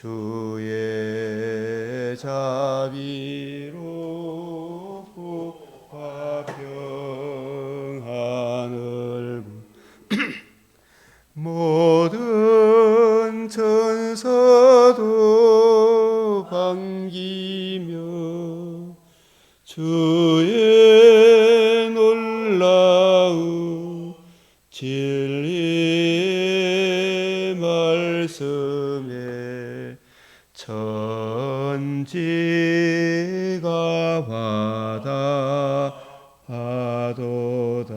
주의 자비로 부와 평안을 모든 천사도 반기며 주의 놀라운 진리의 말씀에 천지가 받아하도다.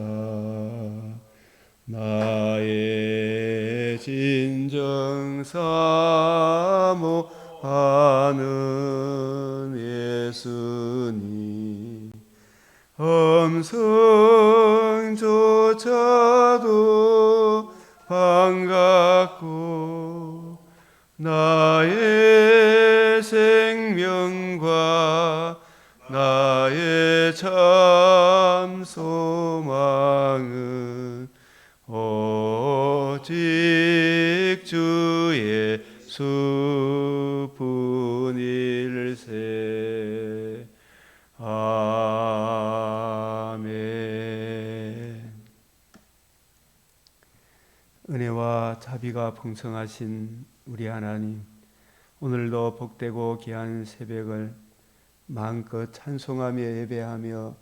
나의 진정 사모하는 예수님, 음성조차도 반갑고 나의 생명과 나의 참 소망은 오직 주 예수뿐일세. 아멘. 은혜와 자비가 풍성하신 우리 하나님, 오늘도 복되고 귀한 새벽을 마음껏 찬송하며 예배하며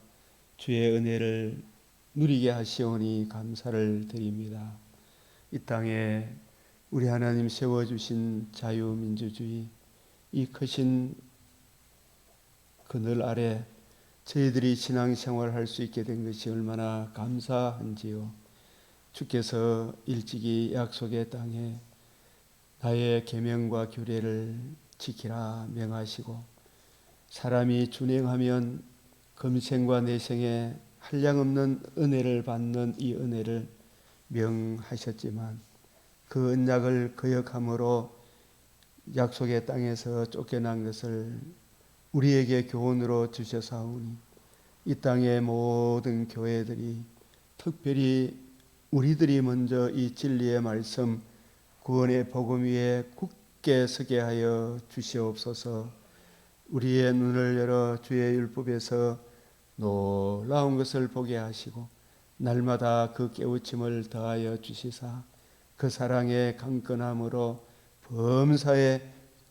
주의 은혜를 누리게 하시오니 감사를 드립니다. 이 땅에 우리 하나님 세워주신 자유민주주의, 이 크신 그늘 아래 저희들이 신앙생활을 할 수 있게 된 것이 얼마나 감사한지요. 주께서 일찍이 약속의 땅에 나의 계명과 규례를 지키라 명하시고, 사람이 준행하면 금생과 내생에 한량없는 은혜를 받는 이 은혜를 명하셨지만, 그 언약을 거역함으로 약속의 땅에서 쫓겨난 것을 우리에게 교훈으로 주셔사오니, 이 땅의 모든 교회들이, 특별히 우리들이 먼저 이 진리의 말씀, 구원의 복음 위에 굳게 서게 하여 주시옵소서. 우리의 눈을 열어 주의 율법에서 놀라운 것을 보게 하시고, 날마다 그 깨우침을 더하여 주시사 그 사랑의 강건함으로 범사에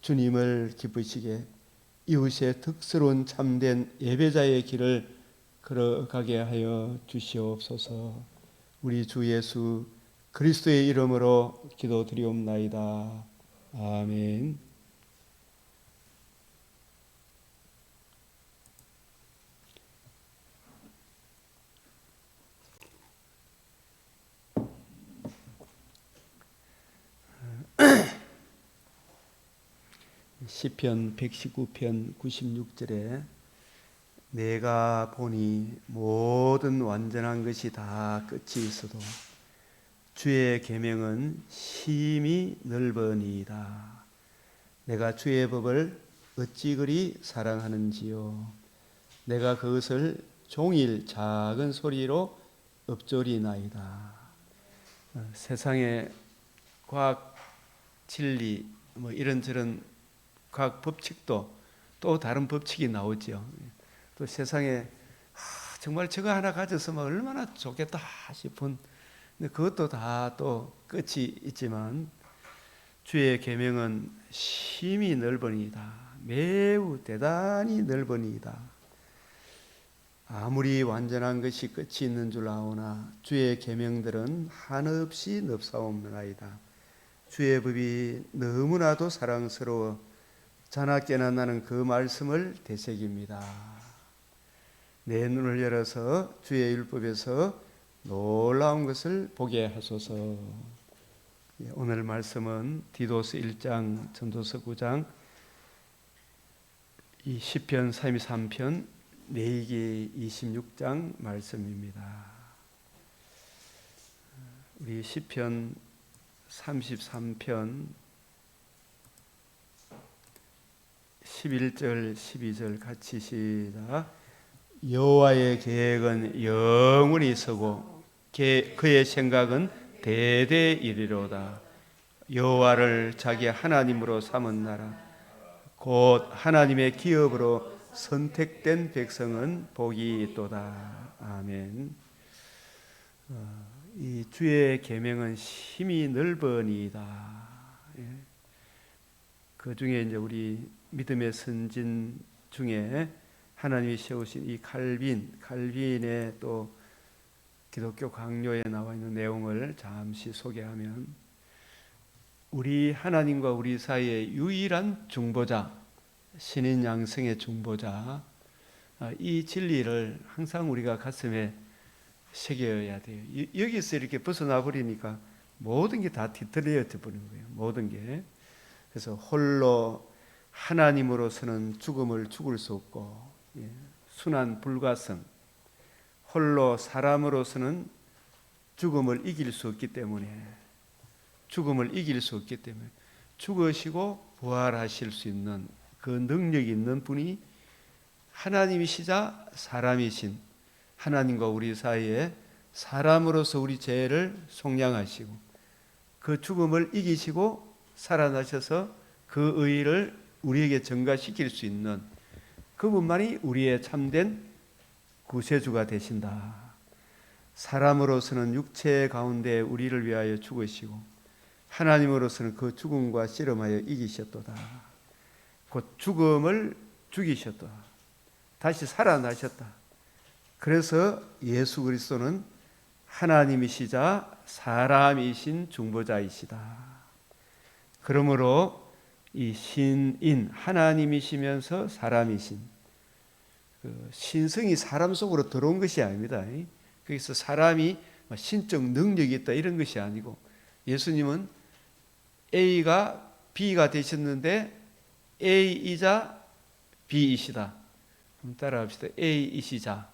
주님을 기쁘시게, 이웃의 득스러운 참된 예배자의 길을 걸어가게 하여 주시옵소서. 우리 주 예수 그리스도의 이름으로 기도드리옵나이다. 아멘. 시편 119편 96절에 내가 보니 모든 완전한 것이 다 끝이 있어도 주의 계명은 심히 넓으니이다. 내가 주의 법을 어찌 그리 사랑하는지요. 내가 그것을 종일 작은 소리로 읊조리나이다. 세상의 과학 진리 이런저런 과학 법칙도 또 다른 법칙이 나오죠. 또 세상에 정말 저거 하나 가졌으면 얼마나 좋겠다 싶은, 근데 그것도 다 또 끝이 있지만 주의 계명은 심히 넓으니이다. 매우 대단히 넓으니이다. 아무리 완전한 것이 끝이 있는 줄 아오나 주의 계명들은 한없이 넓사옵나이다. 주의 법이 너무나도 사랑스러워 자나깨나 나는 그 말씀을 되새깁니다. 내 눈을 열어서 주의 율법에서 놀라운 것을 보게 하소서. 오늘 말씀은 디도스 1장, 전도서 9장, 이 시편 33편, 레위기 26장 말씀입니다. 우리 시편 33편 11절 12절 같이 시작. 여호와의 계획은 영원히 서고 그의 생각은 대대 이르리로다. 여호와를 자기 하나님으로 삼은 나라 곧 하나님의 기업으로 선택된 백성은 복이 있도다. 아멘. 이 주의 계명은 심히 넓으니이다. 예. 그 중에 이제 우리 믿음의 선진 중에 하나님이 세우신 이 칼빈의 또 기독교 강요에 나와 있는 내용을 잠시 소개하면, 우리 하나님과 우리 사이의 유일한 중보자, 신인 양성의 중보자, 이 진리를 항상 우리가 가슴에 새겨야 돼요. 여기서 이렇게 벗어나 버리니까 모든 게 다 뒤틀려져 버리는 거예요. 모든 게. 그래서 홀로 하나님으로서는 죽음을 죽을 수 없고, 순환 불가성, 홀로 사람으로서는 죽음을 이길 수 없기 때문에, 죽으시고 부활하실 수 있는 그 능력이 있는 분이 하나님이시자 사람이신 하나님과 우리 사이에 사람으로서 우리 죄를 속량하시고 그 죽음을 이기시고 살아나셔서 그 의를 우리에게 전가시킬 수 있는 그분만이 우리의 참된 구세주가 되신다. 사람으로서는 육체 가운데 우리를 위하여 죽으시고 하나님으로서는 그 죽음과 씨름하여 이기셨도다. 곧 죽음을 죽이셨다. 다시 살아나셨다. 그래서 예수 그리스도는 하나님이시자 사람이신 중보자이시다. 그러므로 이 신인, 하나님이시면서 사람이신, 그 신성이 사람 속으로 들어온 것이 아닙니다. 거기서 사람이 신적 능력이 있다 이런 것이 아니고, 예수님은 A가 B가 되셨는데 A이자 B이시다. 한번 따라합시다. A이시자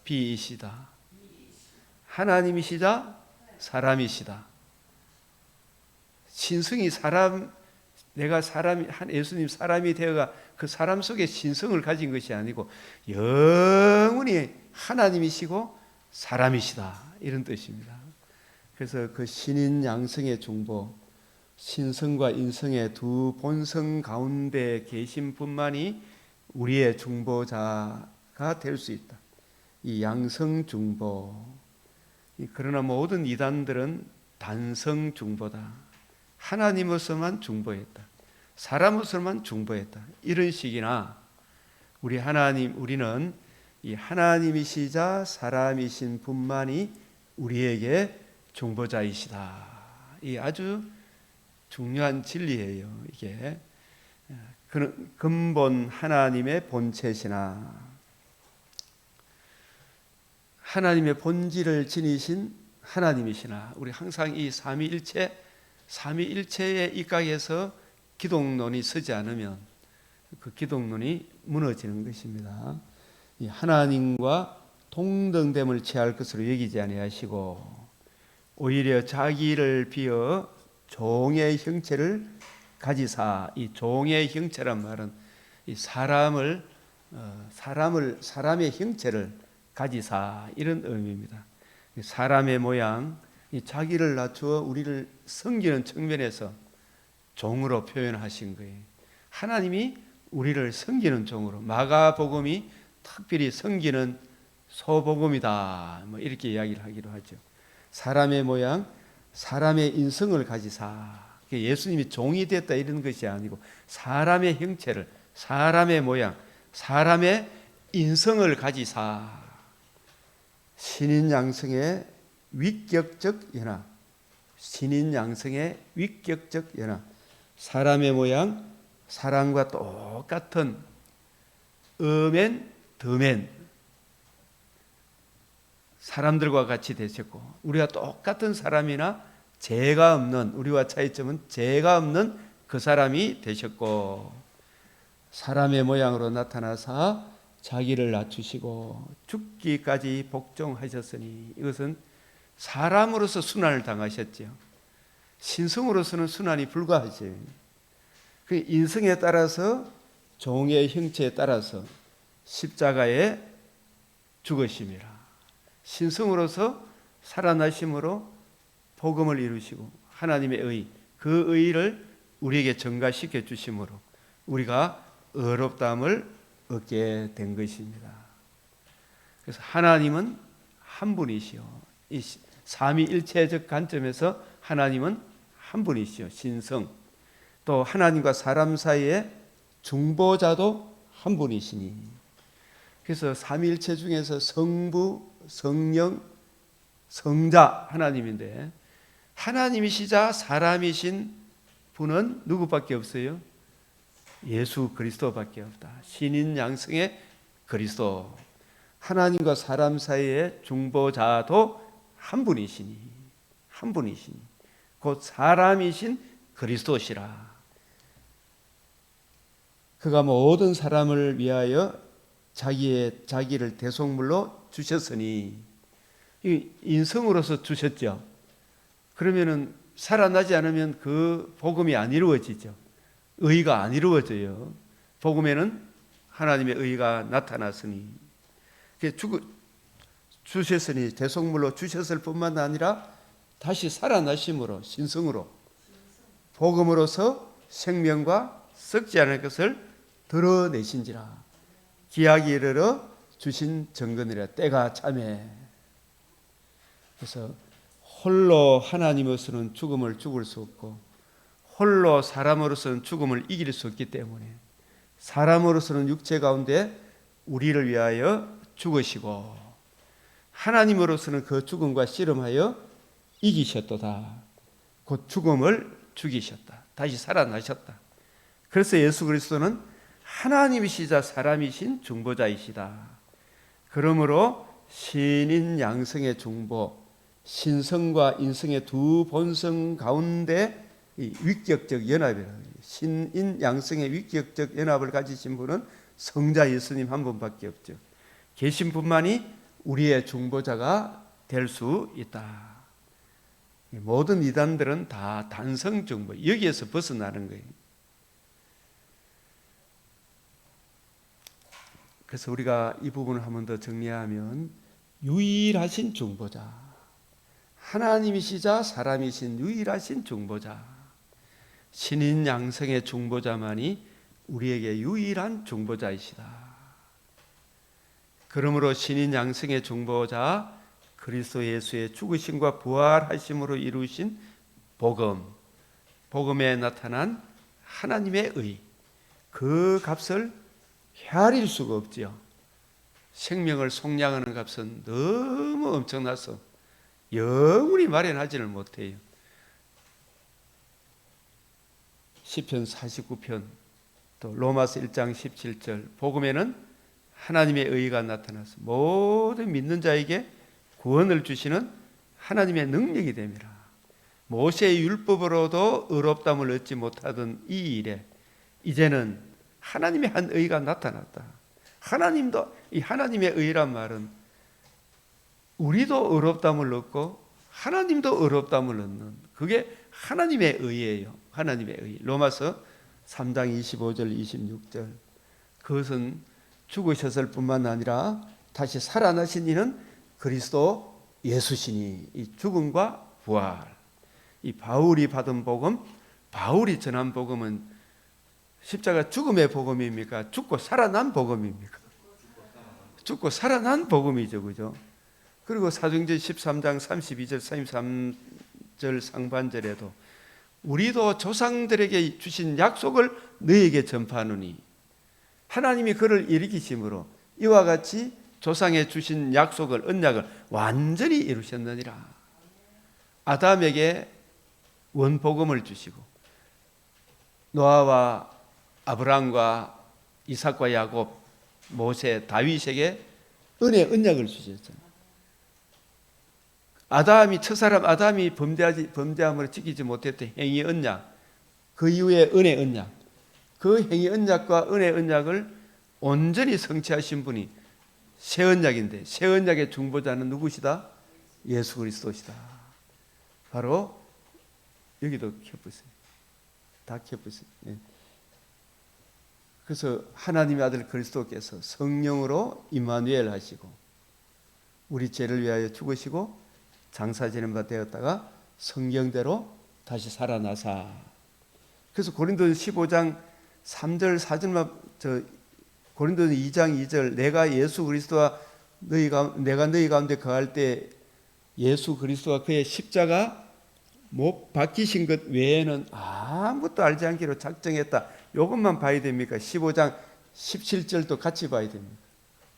B이시다. 하나님이시자 사람이시다. 신성이 사람, 내가 사람이, 예수님 사람이 되어가 그 사람 속에 신성을 가진 것이 아니고 영원히 하나님이시고 사람이시다 이런 뜻입니다. 그래서 그 신인 양성의 중보, 신성과 인성의 두 본성 가운데 계신 분만이 우리의 중보자가 될 수 있다. 이 양성 중보. 그러나 모든 이단들은 단성 중보다. 하나님으로서만 중보했다. 사람으로서만 중보했다. 이런 식이나 우리는 이 하나님이시자 사람이신 분만이 우리에게 중보자이시다. 이 아주 중요한 진리예요. 이게 근본 하나님의 본체시나 하나님의 본질을 지니신 하나님이시나, 우리 항상 이 삼위일체에 입각해서 기독론이 서지 않으면 그 기독론이 무너지는 것입니다. 이 하나님과 동등됨을 취할 것으로 여기지 아니하시고 오히려 자기를 비어 종의 형체를 가지사, 이 종의 형체란 말은 이 사람의 형체를 가지사 이런 의미입니다. 사람의 모양, 이 자기를 낮추어 우리를 섬기는 측면에서 종으로 표현하신 거예요. 하나님이 우리를 섬기는 종으로, 마가복음이 특별히 섬기는 소복음이다 이렇게 이야기를 하기도 하죠. 사람의 모양, 사람의 인성을 가지사, 예수님이 종이 됐다 이런 것이 아니고 사람의 형체를, 사람의 모양, 사람의 인성을 가지사 신인 양성의 위격적 연합, 신인 양성의 위격적 연합, 사람의 모양, 사람과 똑같은 어멘, 더멘, 사람들과 같이 되셨고 우리가 똑같은 사람이나 죄가 없는, 우리와 차이점은 죄가 없는 그 사람이 되셨고 사람의 모양으로 나타나사 자기를 낮추시고 죽기까지 복종하셨으니, 이것은 사람으로서 순환을 당하셨죠. 신성으로서는 순환이 불가하지. 그 인성에 따라서, 종의 형체에 따라서 십자가에 죽으심이라. 신성으로서 살아나심으로 복음을 이루시고 하나님의 의, 그 의를 우리에게 전가시켜 주심으로 우리가 의롭다함을 얻게 된 것입니다. 그래서 하나님은 한 분이시요, 이 삼위일체적 관점에서 하나님은 한 분이시요, 신성, 또 하나님과 사람 사이에 중보자도 한 분이시니, 그래서 삼위일체 중에서 성부, 성령, 성자 하나님인데, 하나님이시자 사람이신 분은 누구밖에 없어요? 예수 그리스도밖에 없다. 신인 양성의 그리스도, 하나님과 사람 사이의 중보자도 한 분이시니, 한 분이시니 곧 사람이신 그리스도시라. 그가 모든 사람을 위하여 자기를 대속물로 주셨으니, 인성으로서 주셨죠. 그러면은 살아나지 않으면 그 복음이 안 이루어지죠. 의가 안 이루어져요. 복음에는 하나님의 의가 나타났으니, 주셨으니 대속물로 주셨을 뿐만 아니라 다시 살아나심으로, 신성으로, 복음으로서 생명과 썩지 않을 것을 드러내신지라. 기약이 이르러 주신 정근이라. 때가 참에. 그래서 홀로 하나님으로서는 죽음을 죽을 수 없고, 홀로 사람으로서는 죽음을 이길 수 없기 때문에 사람으로서는 육체 가운데 우리를 위하여 죽으시고, 하나님으로서는 그 죽음과 씨름하여 이기셨도다. 곧 죽음을 죽이셨다. 다시 살아나셨다. 그래서 예수 그리스도는 하나님이시자 사람이신 중보자이시다. 그러므로 신인 양성의 중보, 신성과 인성의 두 본성 가운데 이 위격적 연합이라, 신인 양성의 위격적 연합을 가지신 분은 성자 예수님 한 분밖에 없죠. 계신 분만이 우리의 중보자가 될 수 있다. 모든 이단들은 다 단성 중보, 여기에서 벗어나는 거예요. 그래서 우리가 이 부분을 한 번 더 정리하면, 유일하신 중보자, 하나님이시자 사람이신 유일하신 중보자, 신인 양성의 중보자만이 우리에게 유일한 중보자이시다. 그러므로 신인 양성의 중보자 그리스도 예수의 죽으심과 부활하심으로 이루신 복음, 복음에 나타난 하나님의 의, 그 값을 헤아릴 수가 없지요. 생명을 속량하는 값은 너무 엄청나서 영원히 마련하지를 못해요. 시편 49편, 또 로마서 1장 17절, 복음에는 하나님의 의가 나타나서 모든 믿는 자에게 구원을 주시는 하나님의 능력이 됨이라. 모세의 율법으로도 의롭다함을 얻지 못하던 이 일에 이제는 하나님의 한 의가 나타났다. 하나님도, 이 하나님의 의란 말은 우리도 의롭다함을 얻고 하나님도 의롭다함을 얻는, 그게 하나님의 의예요. 하나님의 의. 로마서 3장 25절 26절. 그것은 죽으셨을 뿐만 아니라 다시 살아나신 이는 그리스도 예수시니, 이 죽음과 부활, 이 바울이 받은 복음, 바울이 전한 복음은 십자가 죽음의 복음입니까? 죽고 살아난 복음입니까? 죽고 살아난 복음이죠, 그죠? 그리고 사도행전 13장 32절 33절 상반절에도 우리도 조상들에게 주신 약속을 너희에게 전파하노니, 하나님이 그를 일으키심으로 이와 같이 조상에 주신 약속을, 언약을 완전히 이루셨느니라. 아담에게 원복음을 주시고 노아와 아브라함과 이삭과 야곱, 모세, 다윗에게 은혜, 언약을 주셨잖아요. 아담이, 첫사람 아담이 범죄함으로 지키지 못했던 행위 언약, 그 이후에 은혜 언약, 그 행위 언약과 은혜 언약을 온전히 성취하신 분이 새 언약인데, 새 언약의 중보자는 누구시다? 예수 그리스도시다. 바로 여기도 켜보세요. 다 켜보세요. 예. 그래서 하나님의 아들 그리스도께서 성령으로 임마누엘 하시고 우리 죄를 위하여 죽으시고 장사 지는 바 되었다가 성경대로 다시 살아나사. 그래서 고린도전 15장 3절 4절만 고린도전 2장 2절 내가 예수 그리스도와 내가 너희 가운데 거할 때 예수 그리스도와 그의 십자가 못 박히신 것 외에는 아무것도 알지 않기로 작정했다. 이것만 봐야 됩니까? 15장 17절도 같이 봐야 됩니다.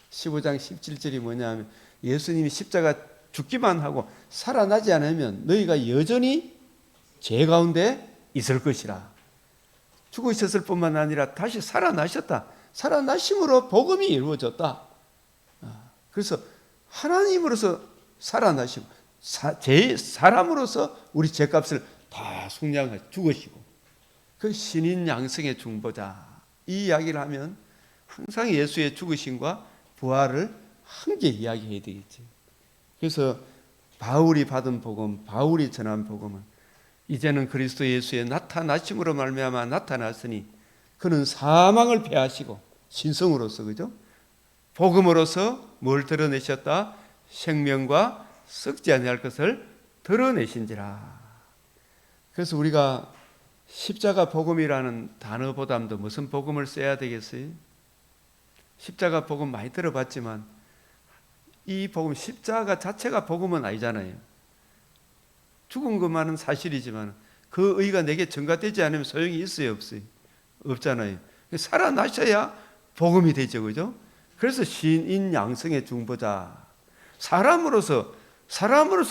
15장 17절이 뭐냐 하면 예수님이 십자가 죽기만 하고 살아나지 않으면 너희가 여전히 죄 가운데 있을 것이라. 죽으셨을 뿐만 아니라 다시 살아나셨다. 살아나심으로 복음이 이루어졌다. 그래서 하나님으로서 살아나시고 사람으로서 우리 죄값을 다 속량하시고 죽으시고 그 신인 양성의 중보자 이 이야기를 하면 항상 예수의 죽으심과 부활을 함께 이야기해야 되겠지. 그래서 바울이 받은 복음, 바울이 전한 복음은 이제는 그리스도 예수의 나타나심으로 말미암아 나타났으니 그는 사망을 패하시고 신성으로서 그죠? 복음으로서 뭘 드러내셨다? 생명과 썩지 아니할 것을 드러내신지라. 그래서 우리가 십자가 복음이라는 단어보다도 무슨 복음을 써야 되겠어요? 십자가 복음 많이 들어봤지만 이 복음 십자가 자체가 복음은 아니잖아요. 죽은 것만은 사실이지만 그 의가 내게 전가되지 않으면 소용이 있어요, 없어요? 없잖아요. 살아나셔야 복음이 되죠, 그죠? 그래서 신인 양성의 중보자. 사람으로서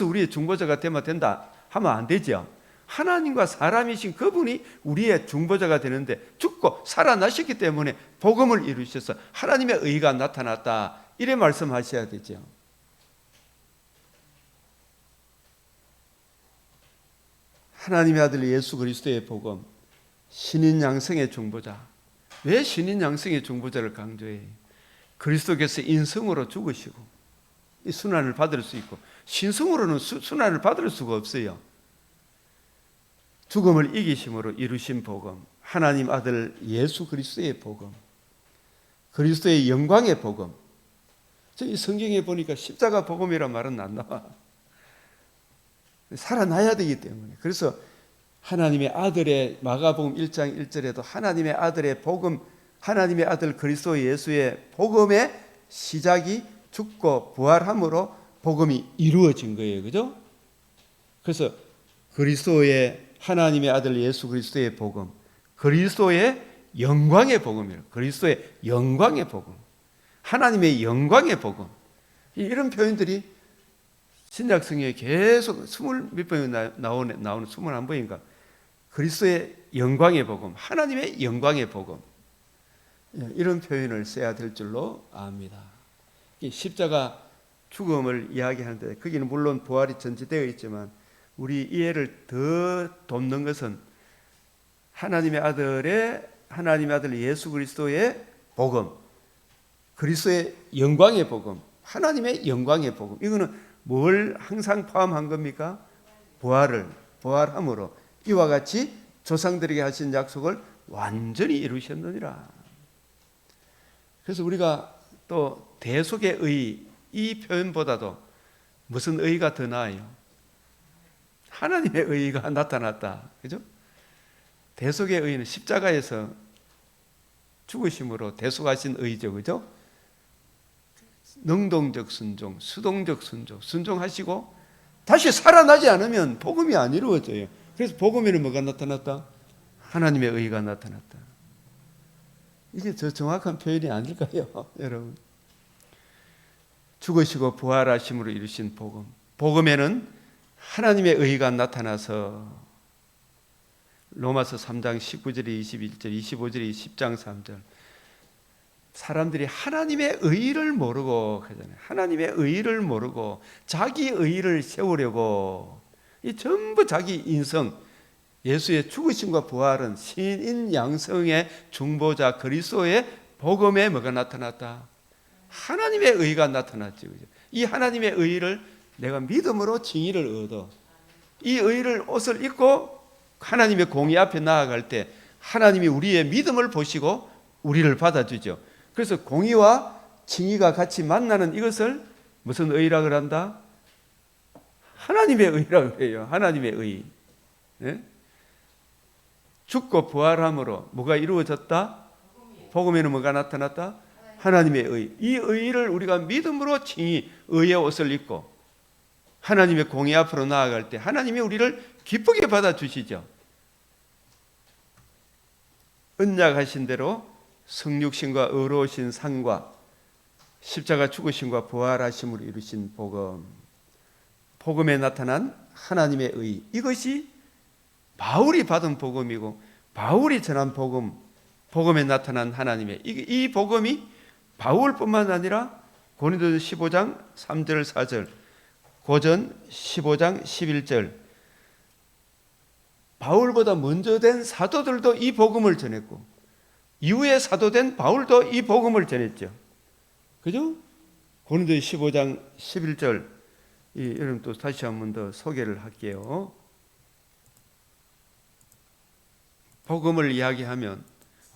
우리의 중보자가 되면 된다 하면 안 되죠. 하나님과 사람이신 그분이 우리의 중보자가 되는데 죽고 살아나셨기 때문에 복음을 이루셔서 하나님의 의가 나타났다. 이래 말씀하셔야 되죠. 하나님의 아들 예수 그리스도의 복음, 신인 양성의 중보자. 왜 신인 양성의 중보자를 강조해요? 그리스도께서 인성으로 죽으시고 이 순환을 받을 수 있고 신성으로는 순환을 받을 수가 없어요. 죽음을 이기심으로 이루신 복음, 하나님 아들 예수 그리스도의 복음, 그리스도의 영광의 복음. 이 성경에 보니까 십자가 복음이란 말은 안 나와. 살아나야 되기 때문에. 그래서 하나님의 아들의 마가복음 1장 1절에도 하나님의 아들의 복음, 하나님의 아들 그리스도 예수의 복음의 시작이 죽고 부활함으로 복음이 이루어진 거예요. 그죠? 그래서 그리스도의 하나님의 아들 예수 그리스도의 복음, 그리스도의 영광의 복음이에요. 그리스도의 영광의 복음, 하나님의 영광의 복음. 이런 표현들이 신약 성경에 계속 20몇 번이 나오는 21번인가. 그리스도의 영광의 복음, 하나님의 영광의 복음. 이런 표현을 써야 될 줄로 압니다. 십자가 죽음을 이야기하는데 거기는 물론 부활이 전제되어 있지만 우리 이해를 더 돕는 것은 하나님의 아들 예수 그리스도의 복음, 그리스도의 영광의 복음, 하나님의 영광의 복음. 이거는 뭘 항상 포함한 겁니까? 부활함으로 이와 같이 조상들에게 하신 약속을 완전히 이루셨느니라. 그래서 우리가 또 대속의 의, 이 표현보다도 무슨 의가 더 나아요? 하나님의 의가 나타났다. 그죠? 대속의 의는 십자가에서 죽으심으로 대속하신 의죠. 그죠? 능동적 순종, 수동적 순종, 순종하시고 다시 살아나지 않으면 복음이 안 이루어져요. 그래서 복음에는 뭐가 나타났다? 하나님의 의가 나타났다. 이게 더 정확한 표현이 아닐까요? 여러분. 죽으시고 부활하심으로 이루신 복음. 복음에는 하나님의 의가 나타나서 로마서 3장 19절에 21절, 25절에 10장 3절. 사람들이 하나님의 의를 모르고 하잖아요. 하나님의 의를 모르고 자기 의를 세우려고 이 전부 자기 인성, 예수의 죽으심과 부활은 신인 양성의 중보자 그리스도의 복음에 뭐가 나타났다? 하나님의 의가 나타났죠. 이 하나님의 의를 내가 믿음으로 칭의를 얻어 이 의를 옷을 입고 하나님의 공의 앞에 나아갈 때 하나님이 우리의 믿음을 보시고 우리를 받아주죠. 그래서 공의와 칭의가 같이 만나는 이것을 무슨 의라고 한다? 하나님의 의라고 해요. 하나님의 의. 네? 죽고 부활함으로 뭐가 이루어졌다? 복음에는 뭐가 나타났다? 하나님의 의. 이 의를 우리가 믿음으로 칭히 의의 옷을 입고 하나님의 공의 앞으로 나아갈 때 하나님이 우리를 기쁘게 받아주시죠. 언약하신 대로 성육신과 의로우신 상과 십자가 죽으심과 부활하심으로 이루신 복음, 복음에 나타난 하나님의 의, 이것이 바울이 받은 복음이고 바울이 전한 복음, 복음에 나타난 하나님의 이 복음이 바울뿐만 아니라 고린도서 15장 3절 4절, 고전 15장 11절, 바울보다 먼저 된 사도들도 이 복음을 전했고 이후에 사도된 바울도 이 복음을 전했죠. 그죠? 고린도서 15장 11절, 여러분 또 다시 한 번 더 소개를 할게요. 복음을 이야기하면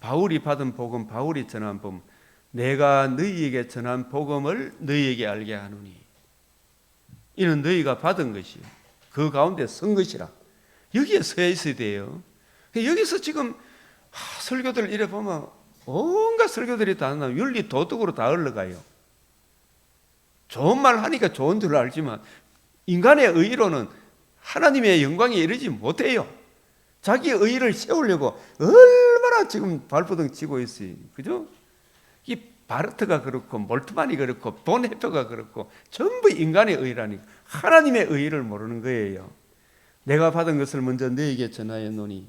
바울이 받은 복음, 바울이 전한 복음, 내가 너희에게 전한 복음을 너희에게 알게 하노니 이는 너희가 받은 것이요 그 가운데 선 것이라. 여기에 서 있어야 돼요. 여기서 지금 설교들 이래 보면 온갖 설교들이 다 나와요. 윤리 도덕으로 다 흘러가요. 좋은 말 하니까 좋은 줄 알지만 인간의 의로는 하나님의 영광에 이르지 못해요. 자기 의를 세우려고 얼마나 지금 발버둥 치고 있어요. 그죠? 이 바르트가 그렇고 몰트만이 그렇고 본헤퍼가 그렇고 전부 인간의 의라니까 하나님의 의를 모르는 거예요. 내가 받은 것을 먼저 너에게 전하였노니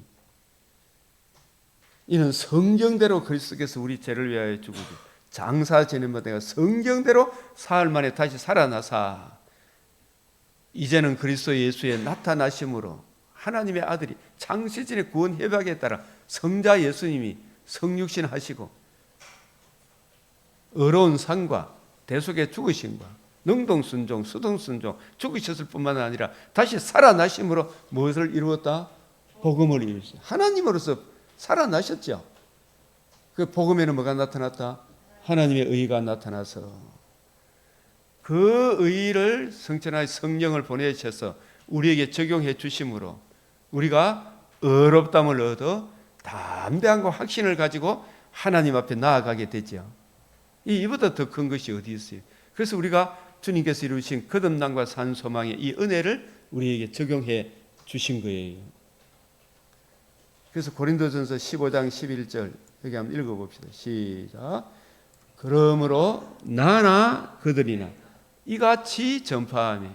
이는 성경대로 그리스도께서 우리 죄를 위하여 죽으고 장사 지내면 내가 성경대로 사흘 만에 다시 살아나사 이제는 그리스도 예수의 나타나심으로 하나님의 아들이 창세전의 구원 협약에 따라 성자 예수님이 성육신 하시고 의로운 상과 대속의 죽으심과 능동순종, 수동순종 죽으셨을 뿐만 아니라 다시 살아나심으로 무엇을 이루었다? 복음을 이루셨어요. 하나님으로서 살아나셨죠. 그 복음에는 뭐가 나타났다? 하나님의 의가 나타나서 그 의를 성천하의 성령을 보내셔서 우리에게 적용해 주심으로 우리가 의롭다함을 얻어 담대함과 확신을 가지고 하나님 앞에 나아가게 되죠. 이보다 더 큰 것이 어디 있어요? 그래서 우리가 주님께서 이루신 거듭남과 산 소망의 이 은혜를 우리에게 적용해 주신 거예요. 그래서 고린도전서 15장 11절 여기 한번 읽어봅시다. 시작. 그러므로 나나 그들이나 이같이 전파하며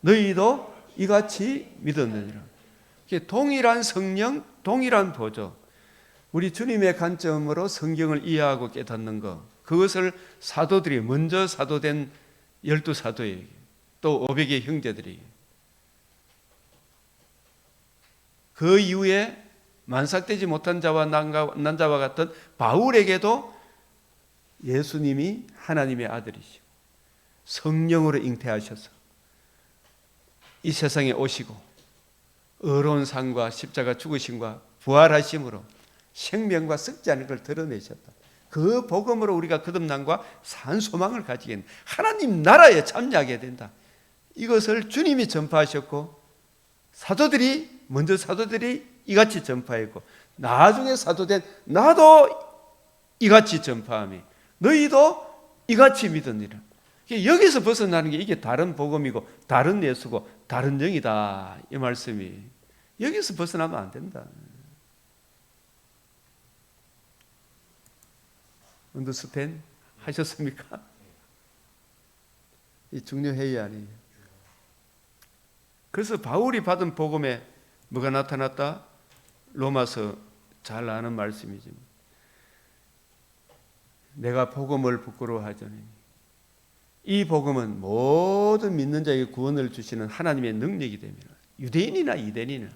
너희도 이같이 믿었느니라. 동일한 성령, 동일한 보조. 우리 주님의 관점으로 성경을 이해하고 깨닫는 것, 그것을 사도들이 먼저 사도된 12사도에게 또 500의 형제들이 그 이후에 만삭되지 못한 자와 난 자와 같은 바울에게도 예수님이 하나님의 아들이시고 성령으로 잉태하셔서 이 세상에 오시고 의로운 삶과 십자가 죽으심과 부활하심으로 생명과 썩지 않을 걸 드러내셨다. 그 복음으로 우리가 거듭남과 산 소망을 가지게 된다. 하나님 나라에 참여하게 된다. 이것을 주님이 전파하셨고 먼저 사도들이 이같이 전파했고 나중에 사도된 나도 이같이 전파하며 너희도 이같이 믿으니라. 여기서 벗어나는 게 이게 다른 복음이고 다른 예수고 다른 영이다 이 말씀이. 여기서 벗어나면 안 된다. 언더스탠 하셨습니까? 이 중요해야 아니에요. 그래서 바울이 받은 복음에 뭐가 나타났다? 로마서 잘 아는 말씀이지만 내가 복음을 부끄러워하자니 이 복음은 모든 믿는 자에게 구원을 주시는 하나님의 능력이 됩니다. 유대인이나 이대인이나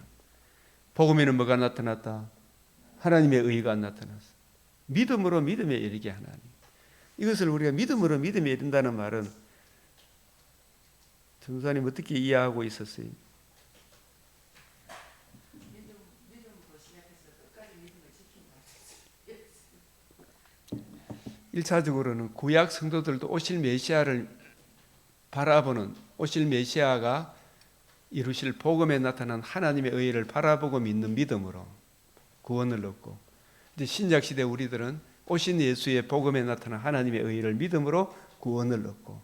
복음에는 뭐가 나타났다? 하나님의 의가 나타났어. 믿음으로 믿음에 이르게 하나님. 이것을 우리가 믿음으로 믿음에 이른다는 말은 전도사님 어떻게 이해하고 있었어요? 1차적으로는 구약 성도들도 오실 메시아를 바라보는 오실 메시아가 이루실 복음에 나타난 하나님의 의를 바라보고 믿는 믿음으로 구원을 얻고, 이제 신약 시대 우리들은 오신 예수의 복음에 나타난 하나님의 의를 믿음으로 구원을 얻고,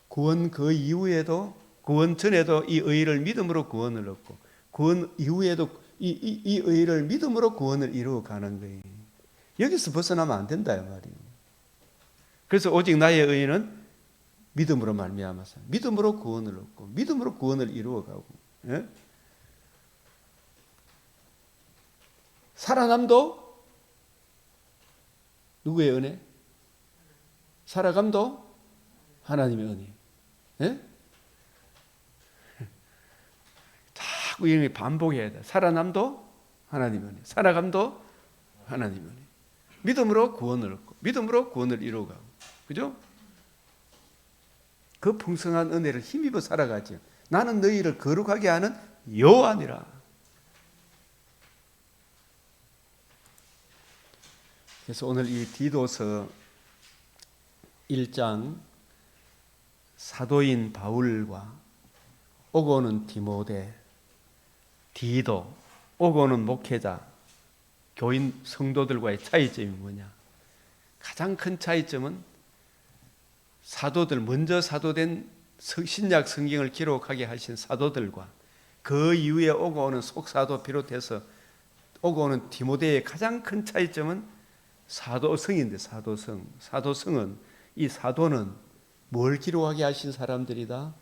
구원 그 이후에도, 구원 전에도 이 의를 믿음으로 구원을 얻고, 구원 이후에도 이 의를 믿음으로 구원을 이루어가는 거예요. 여기서 벗어나면 안 된다 이 말이에요. 그래서 오직 나의 의는 믿음으로 말미암아서 믿음으로 구원을 얻고 믿음으로 구원을 이루어가고, 예? 살아남도 누구의 은혜? 살아감도 하나님의 은혜. 예? 자꾸 이렇게 반복해야 돼. 살아남도 하나님의 은혜, 살아감도 하나님의 은혜. 믿음으로 구원을 얻고 믿음으로 구원을 이루어가고, 그죠? 그 풍성한 은혜를 힘입어 살아가죠. 나는 너희를 거룩하게 하는 여호와니라. 그래서 오늘 이 디도서 1장 사도인 바울과 오고 오는 디모데, 디도, 오고 오는 목회자, 교인 성도들과의 차이점이 뭐냐? 가장 큰 차이점은 사도들, 먼저 사도된 신약 성경을 기록하게 하신 사도들과 그 이후에 오고 오는 속사도 비롯해서 오고 오는 디모데의 가장 큰 차이점은 사도성인데, 사도성은, 이 사도는 뭘 기록하게 하신 사람들이다?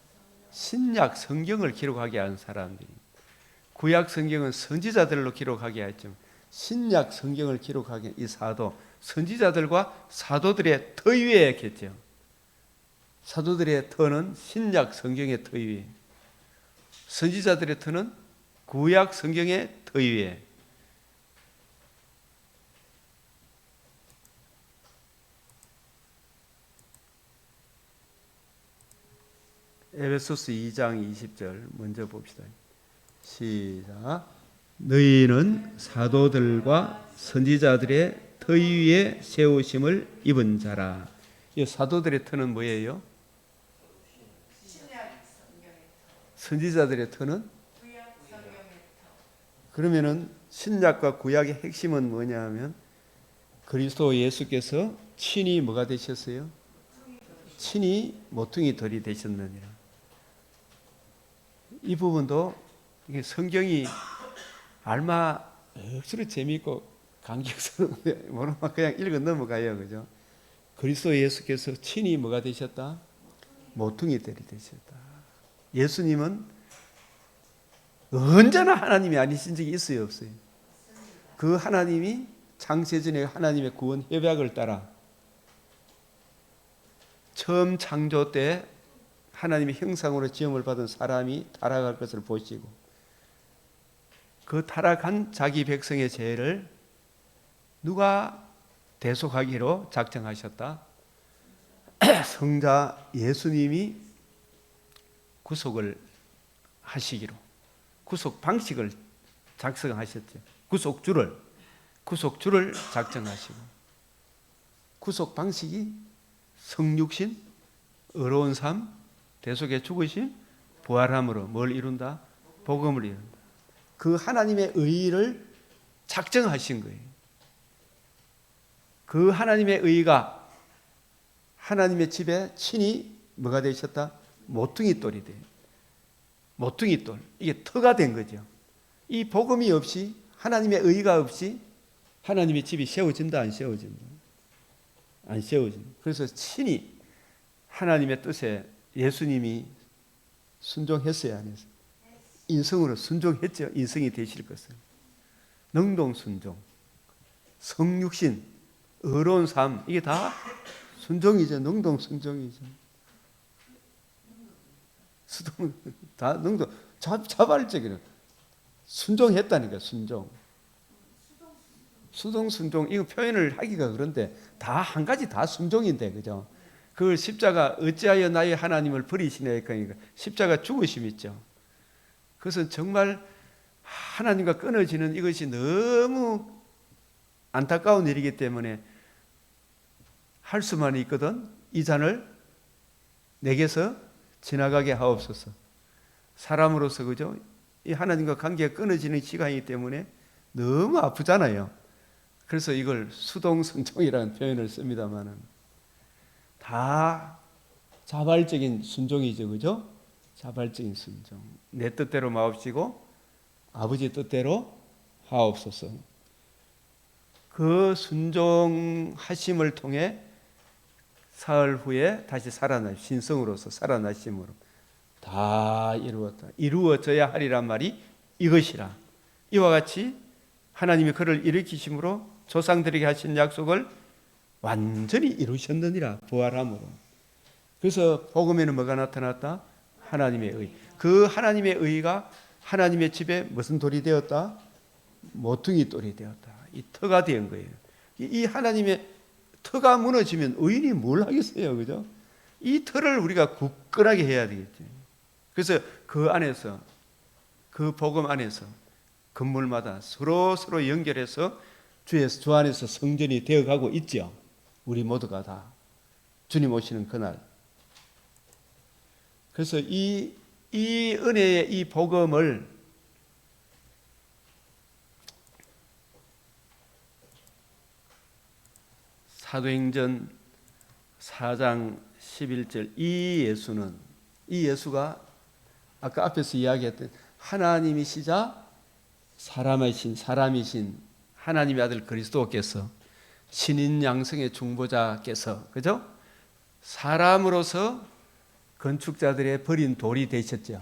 신약 성경을 기록하게 한 사람들이. 구약 성경은 선지자들로 기록하게 했죠. 신약 성경을 기록하게 이 사도, 선지자들과 사도들의 터 위에 있겠죠. 사도들의 터는 신약 성경의 터 위에, 선지자들의 터는 구약 성경의 터 위에. 에베소서 2장 20절 먼저 봅시다. 시작. 너희는 사도들과 선지자들의 터 위에 세우심을 입은 자라. 이 사도들의 터는 뭐예요? 선지자들의 터는? 그러면은 신약과 구약의 핵심은 뭐냐 하면 그리스도 예수께서 친히 뭐가 되셨어요? 친히 모퉁이 돌이 되셨느니라. 이 부분도 성경이 얼마 억수로 재미있고 감격스러운데 모르면 그냥 읽어 넘어가요, 그죠? 그리스도 예수께서 친히 뭐가 되셨다? 모퉁이 돌이 되셨다. 예수님은 언제나 하나님이 아니신 적이 있어요, 없어요? 그 하나님이 창세전에 하나님의 구원 협약을 따라 처음 창조 때 하나님의 형상으로 지음을 받은 사람이 타락할 것을 보시고 그 타락한 자기 백성의 죄를 누가 대속하기로 작정하셨다? 성자 예수님이 구속을 하시기로, 구속 방식을 작성하셨죠. 구속주를 작정하시고, 구속 방식이 성육신, 의로운 삶, 대속의 죽으심, 부활함으로 뭘 이룬다? 복음을 이룬다. 그 하나님의 의를 작정하신 거예요. 그 하나님의 의가 하나님의 집에 친히 뭐가 되셨다? 모퉁이 돌이 돼요. 모퉁이 돌. 이게 터가 된 거죠. 이 복음이 없이, 하나님의 의가 없이 하나님의 집이 세워진다, 안 세워진다? 안 세워진다. 그래서 친히 하나님의 뜻에 예수님이 순종했어요, 안 했어요? 인성으로 순종했죠. 인성이 되실 것을. 능동순종, 성육신, 의로운 삶, 이게 다 순종이죠. 능동순종이죠. 수동, 다 능동, 자발적인 순종했다니까, 순종. 수동, 순종, 이거 표현을 하기가 그런데 다 한 가지 다 순종인데, 그죠? 그 십자가 어찌하여 나의 하나님을 버리시네, 그러니까 십자가 죽으심 있죠. 그것은 정말 하나님과 끊어지는 이것이 너무 안타까운 일이기 때문에 할 수만 있거든. 이 잔을 내게서 지나가게 하옵소서. 사람으로서, 그죠? 이 하나님과 관계가 끊어지는 시간이기 때문에 너무 아프잖아요. 그래서 이걸 수동순종이라는 표현을 씁니다만은 다 자발적인 순종이죠, 그죠? 자발적인 순종. 내 뜻대로 마옵시고 아버지 뜻대로 하옵소서. 그 순종하심을 통해 사흘 후에 다시 신성으로서 살아나심으로 다 이루었다. 이루어져야 하리란 말이 이것이라. 이와 같이 하나님이 그를 일으키심으로 조상들에게 하신 약속을 완전히 이루셨느니라. 부활함으로. 그래서 복음에는 뭐가 나타났다? 하나님의 의. 그 하나님의 의가 하나님의 집에 무슨 돌이 되었다? 모퉁이 돌이 되었다. 이 터가 된 거예요. 이 하나님의 터가 무너지면 의인이 뭘 하겠어요, 그죠? 이 터를 우리가 굳건하게 해야 되겠죠. 그래서 그 안에서, 그 복음 안에서 건물마다 서로 연결해서 주 안에서 성전이 되어가고 있죠. 우리 모두가 다 주님 오시는 그날. 그래서 이 은혜의 이 복음을 사도행전 4장 11절 이 예수가 아까 앞에서 이야기했던 하나님이시자 사람이신 하나님의 아들 그리스도께서 신인 양성의 중보자께서, 그죠? 사람으로서 건축자들의 버린 돌이 되셨죠.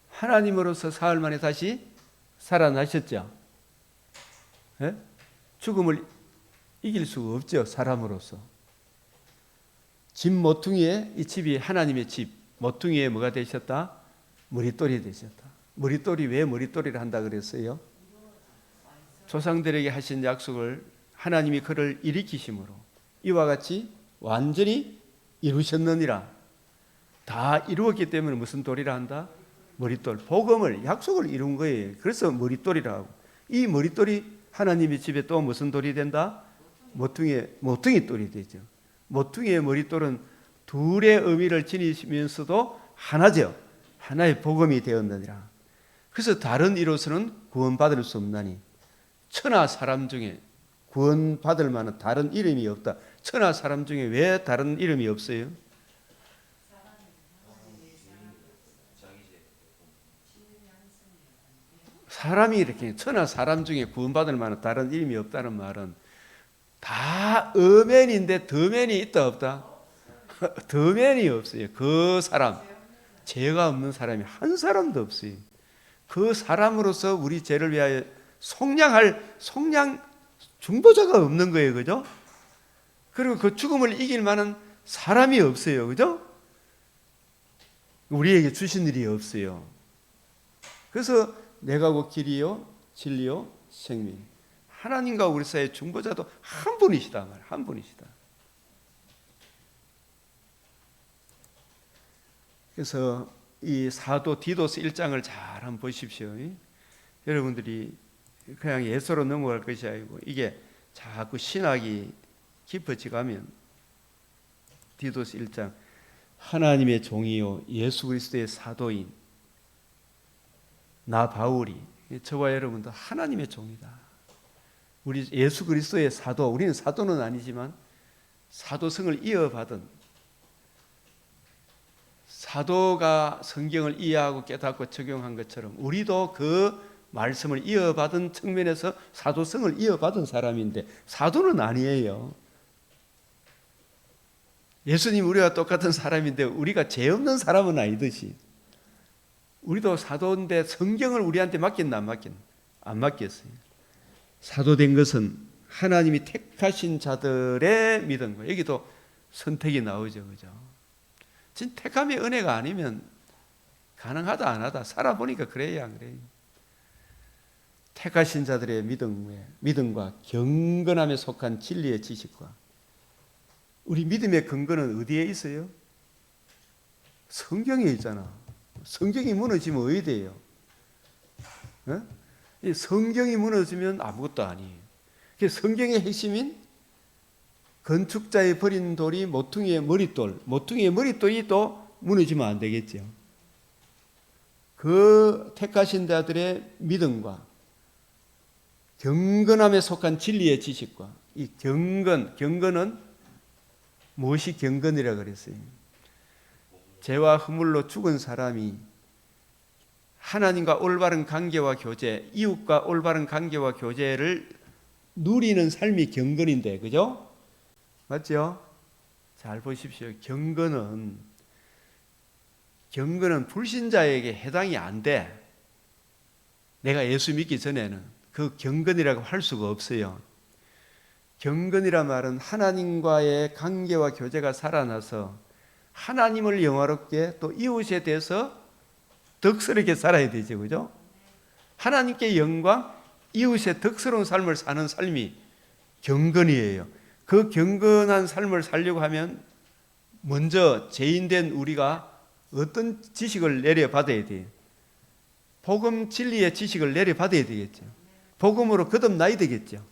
하나님으로서 사흘 만에 다시 살아나셨죠. 예? 죽음을 이길 수가 없죠. 사람으로서. 집 모퉁이에, 이 집이 하나님의 집 모퉁이에 뭐가 되셨다? 머릿돌이 되셨다. 머릿돌이 왜 머릿돌이를 한다 그랬어요? 조상들에게 하신 약속을 하나님이 그를 일으키심으로 이와 같이 완전히 이루셨느니라. 다 이루었기 때문에 무슨 돌이라 한다? 머릿돌. 복음을, 약속을 이룬 거예요. 그래서 머릿돌이라 하고, 이 머릿돌이 하나님의 집에 또 무슨 돌이 된다? 모퉁이 돌이 되죠. 모퉁이의 머릿돌은 둘의 의미를 지니면서도 하나죠. 하나의 복음이 되었느니라. 그래서 다른 이로서는 구원받을 수 없나니 천하 사람 중에 구원받을 만한 다른 이름이 없다. 천하 사람 중에 왜 다른 이름이 없어요? 사람이 이렇게 천하 사람 중에 구원받을 만한 다른 이름이 없다는 말은 다 어맨인데 더맨이 있다 없다? 더맨이 없어요. 그 사람, 죄가 없는 사람이 한 사람도 없어요. 그 사람으로서 우리 죄를 위하여 속량 중보자가 없는 거예요. 그죠? 그리고 그 죽음을 이길 만한 사람이 없어요. 그죠? 우리에게 주신 일이 없어요. 그래서 내가 곧 길이요 진리요 생명. 하나님과 우리 사이의 중보자도 한 분이시다 말. 한 분이시다. 그래서 이 사도 디도스 1장을 잘 한번 보십시오. 여러분들이 그냥 예서로 넘어갈 것이 아니고 이게 자꾸 신학이 깊어지가면 디도스 1장 하나님의 종이요 예수 그리스도의 사도인 나 바울이, 저와 여러분도 하나님의 종이다. 우리 예수 그리스도의 사도, 우리는 사도는 아니지만 사도성을 이어받은, 사도가 성경을 이해하고 깨닫고 적용한 것처럼 우리도 그 말씀을 이어받은 측면에서 사도성을 이어받은 사람인데 사도는 아니에요. 예수님 우리와 똑같은 사람인데 우리가 죄 없는 사람은 아니듯이 우리도 사도인데 성경을 우리한테 맡겼나 안 맡겼어요. 사도된 것은 하나님이 택하신 자들의 믿은 거예요. 여기도 선택이 나오죠. 그죠? 진 택함의 은혜가 아니면 가능하다 안 하다 살아보니까 그래요 안 그래요? 택하신 자들의 믿음과 경건함에 속한 진리의 지식과 우리 믿음의 근거는 어디에 있어요? 성경에 있잖아. 성경이 무너지면 어디 돼요? 성경이 무너지면 아무것도 아니에요. 성경의 핵심인 건축자의 버린 돌이 모퉁이의 머릿돌, 모퉁이의 머릿돌이 또 무너지면 안 되겠죠. 그 택하신 자들의 믿음과 경건함에 속한 진리의 지식과 이 경건은 무엇이 경건이라 그랬어요? 죄와 허물로 죽은 사람이 하나님과 올바른 관계와 교제, 이웃과 올바른 관계와 교제를 누리는 삶이 경건인데, 그죠? 맞죠? 잘 보십시오. 경건은 불신자에게 해당이 안 돼. 내가 예수 믿기 전에는 그 경건이라고 할 수가 없어요. 경건이란 말은 하나님과의 관계와 교제가 살아나서 하나님을 영화롭게 또 이웃에 대해서 덕스럽게 살아야 되죠. 그죠? 하나님께 영광, 이웃의 덕스러운 삶을 사는 삶이 경건이에요. 그 경건한 삶을 살려고 하면 먼저 죄인된 우리가 어떤 지식을 내려받아야 돼요? 복음 진리의 지식을 내려받아야 되겠죠. 복음으로 거듭나야 되겠죠.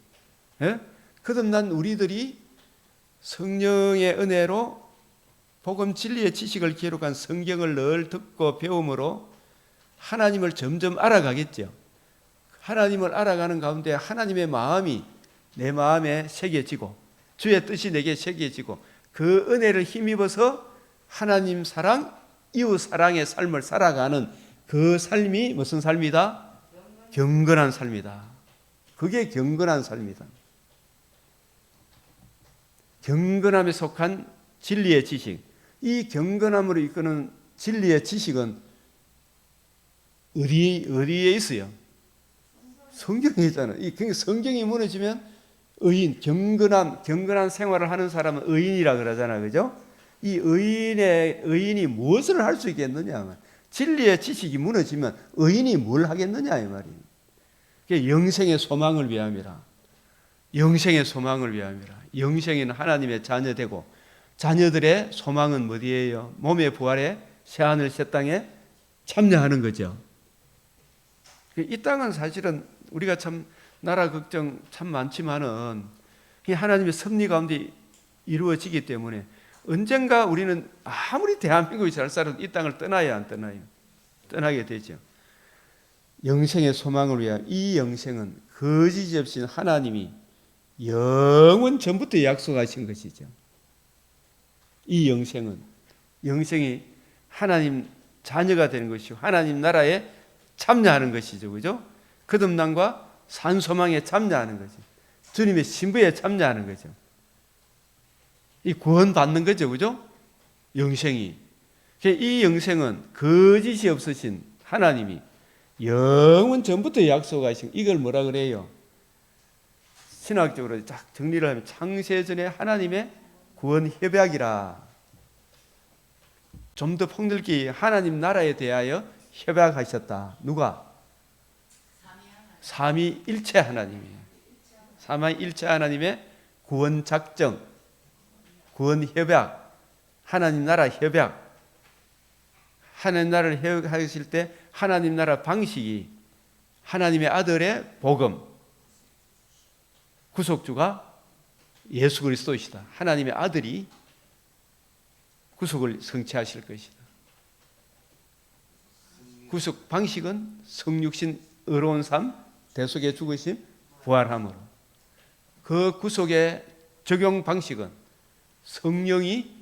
예? 거듭난 우리들이 성령의 은혜로 복음 진리의 지식을 기록한 성경을 늘 듣고 배움으로 하나님을 점점 알아가겠죠. 하나님을 알아가는 가운데 하나님의 마음이 내 마음에 새겨지고 주의 뜻이 내게 새겨지고 그 은혜를 힘입어서 하나님 사랑, 이웃 사랑의 삶을 살아가는 그 삶이 무슨 삶이다? 경건한 삶이다. 그게 경건한 삶이다. 경건함에 속한 진리의 지식. 이 경건함으로 이끄는 진리의 지식은 어디에 있어요? 성경에 있잖아요. 이 성경이 무너지면 경건한 생활을 하는 사람은 의인이라 그러잖아요. 그죠? 이 의인이 무엇을 할 수 있겠느냐? 진리의 지식이 무너지면 의인이 뭘 하겠느냐 이 말이에요. 그게 영생의 소망을 위함이라. 영생의 소망을 위함이라. 영생에는 하나님의 자녀되고 자녀들의 소망은 어디예요? 몸의 부활에 새하늘 새 땅에 참여하는 거죠. 이 땅은 사실은 우리가 참 나라 걱정 참 많지만은 하나님의 섭리 가운데 이루어지기 때문에 언젠가 우리는 아무리 대한민국이 잘 살아도 이 땅을 떠나야 안 떠나요? 떠나게 되죠. 영생의 소망을 위한 이 영생은 거짓이 없이 하나님이 영원 전부터 약속하신 것이죠. 이 영생이 하나님 자녀가 되는 것이고 하나님 나라에 참여하는 것이죠. 그죠? 거듭남과 산소망에 참여하는 거죠. 주님의 신부에 참여하는 거죠. 이 구원받는 거죠. 그죠? 영생이. 이 영생은 거짓이 없으신 하나님이 영원 전부터 약속하신 이걸 뭐라 그래요? 신학적으로 딱 정리를 하면 창세전에 하나님의 구원 협약이라. 좀 더 폭넓게 하나님 나라에 대하여 협약하셨다. 누가? 삼위일체 하나님이에요. 삼위일체 하나님의 구원 작정, 구원 협약, 하나님 나라 협약. 하나님 나라를 협약하실 때 하나님 나라 방식이 하나님의 아들의 복음, 구속주가 예수 그리스도이시다. 하나님의 아들이 구속을 성취하실 것이다. 구속 방식은 성육신 의로운 삶, 대속의 죽으심, 부활함으로. 그 구속의 적용 방식은 성령이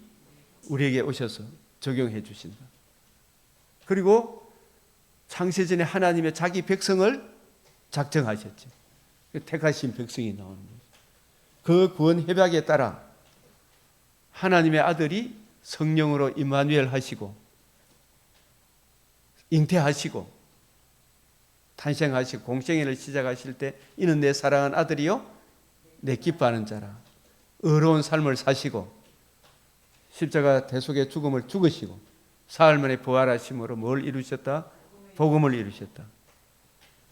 우리에게 오셔서 적용해 주신다. 그리고 창세전에 하나님의 자기 백성을 작정하셨죠. 택하신 백성이 나오는 거죠. 그 구원 협약에 따라 하나님의 아들이 성령으로 임마누엘 하시고 잉태하시고 탄생하시고 공생애를 시작하실 때 이는 내 사랑하는 아들이요 내 기뻐하는 자라. 의로운 삶을 사시고 십자가 대속의 죽음을 죽으시고 사흘 만에 부활하심으로 뭘 이루셨다? 복음을 이루셨다.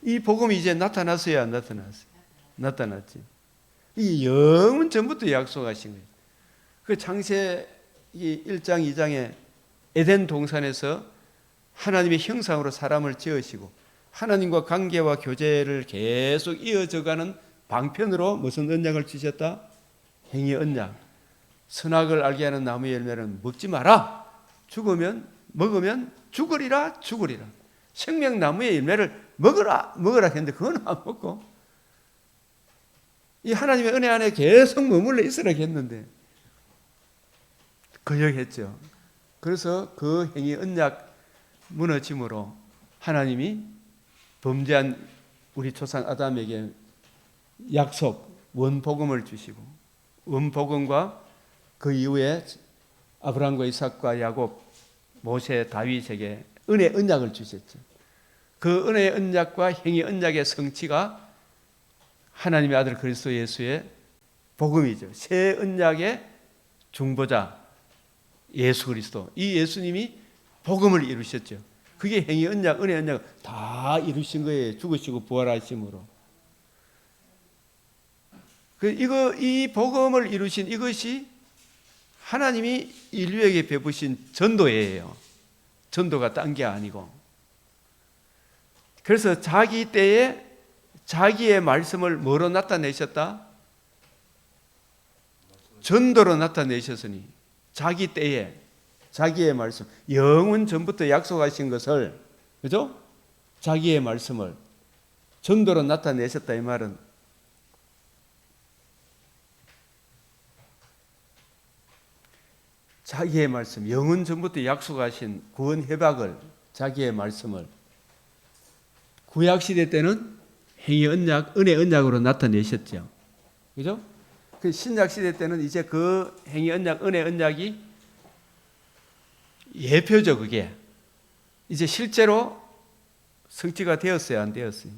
이 복음이 이제 나타났어요, 안 나타났어요? 나타났지. 이 영원 전부터 약속하신 거예요. 그 창세 1장 2장에 에덴 동산에서 하나님의 형상으로 사람을 지으시고 하나님과 관계와 교제를 계속 이어져가는 방편으로 무슨 언약을 주셨다? 행위 언약. 선악을 알게 하는 나무의 열매는 먹지 마라. 먹으면 죽으리라. 생명나무의 열매를 먹으라 했는데 그건 안 먹고 이 하나님의 은혜 안에 계속 머물러 있으라겠는데 거역했죠. 그래서 그 행위 언약 무너짐으로 하나님이 범죄한 우리 조상 아담에게 약속 원복음을 주시고, 원복음과 그 이후에 아브라함과 이삭과 야곱, 모세, 다윗에게 은혜 언약을 주셨죠. 그 은혜의 언약과 행위 언약의 성취가 하나님의 아들 그리스도 예수의 복음이죠. 새 언약의 중보자 예수 그리스도, 이 예수님이 복음을 이루셨죠. 그게 행위 언약, 은혜 언약 다 이루신 거예요. 죽으시고 부활하심으로. 이 복음을 이루신 이것이 하나님이 인류에게 베푸신 전도예요. 전도가 딴 게 아니고. 그래서 자기 때에 자기의 말씀을 뭐로 나타내셨다? 전도로 나타내셨으니 자기 때에 자기의 말씀, 영원 전부터 약속하신 것을, 그죠? 자기의 말씀을 전도로 나타내셨다 이 말은 자기의 말씀, 영원 전부터 약속하신 구원 회복을, 자기의 말씀을 구약 시대 때는 행위 언약, 은혜 언약으로 나타내셨죠. 그죠? 그 신약 시대 때는 이제 그 행위 언약, 은혜 언약이 예표죠, 그게. 이제 실제로 성취가 되었어요, 안 되었어요?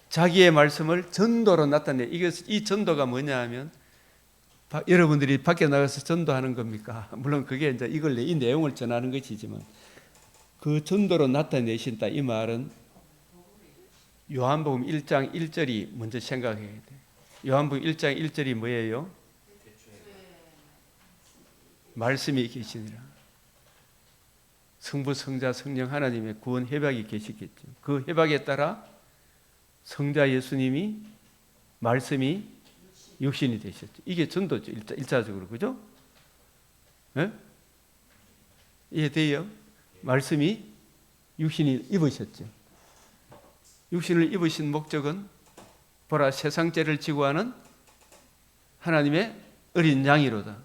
자기의 말씀을 전도로 나타내. 이 전도가 뭐냐 하면, 여러분들이 밖에 나가서 전도하는 겁니까? 물론 그게 이제 이 내용을 전하는 것이지만, 그 전도로 나타내신다 이 말은 요한복음 1장 1절이 먼저 생각해야 돼. 요한복음 1장 1절이 뭐예요? 말씀이 계시니라. 성부, 성자, 성령 하나님의 구원 회복이 계시겠죠. 그 회복에 따라 성자 예수님이 말씀이 육신이 되셨죠. 이게 전도죠. 일차적으로. 그죠? 네? 이해돼요? 말씀이 육신이 입으셨죠. 육신을 입으신 목적은 보라 세상 죄를 지고 하는 하나님의 어린 양이로다.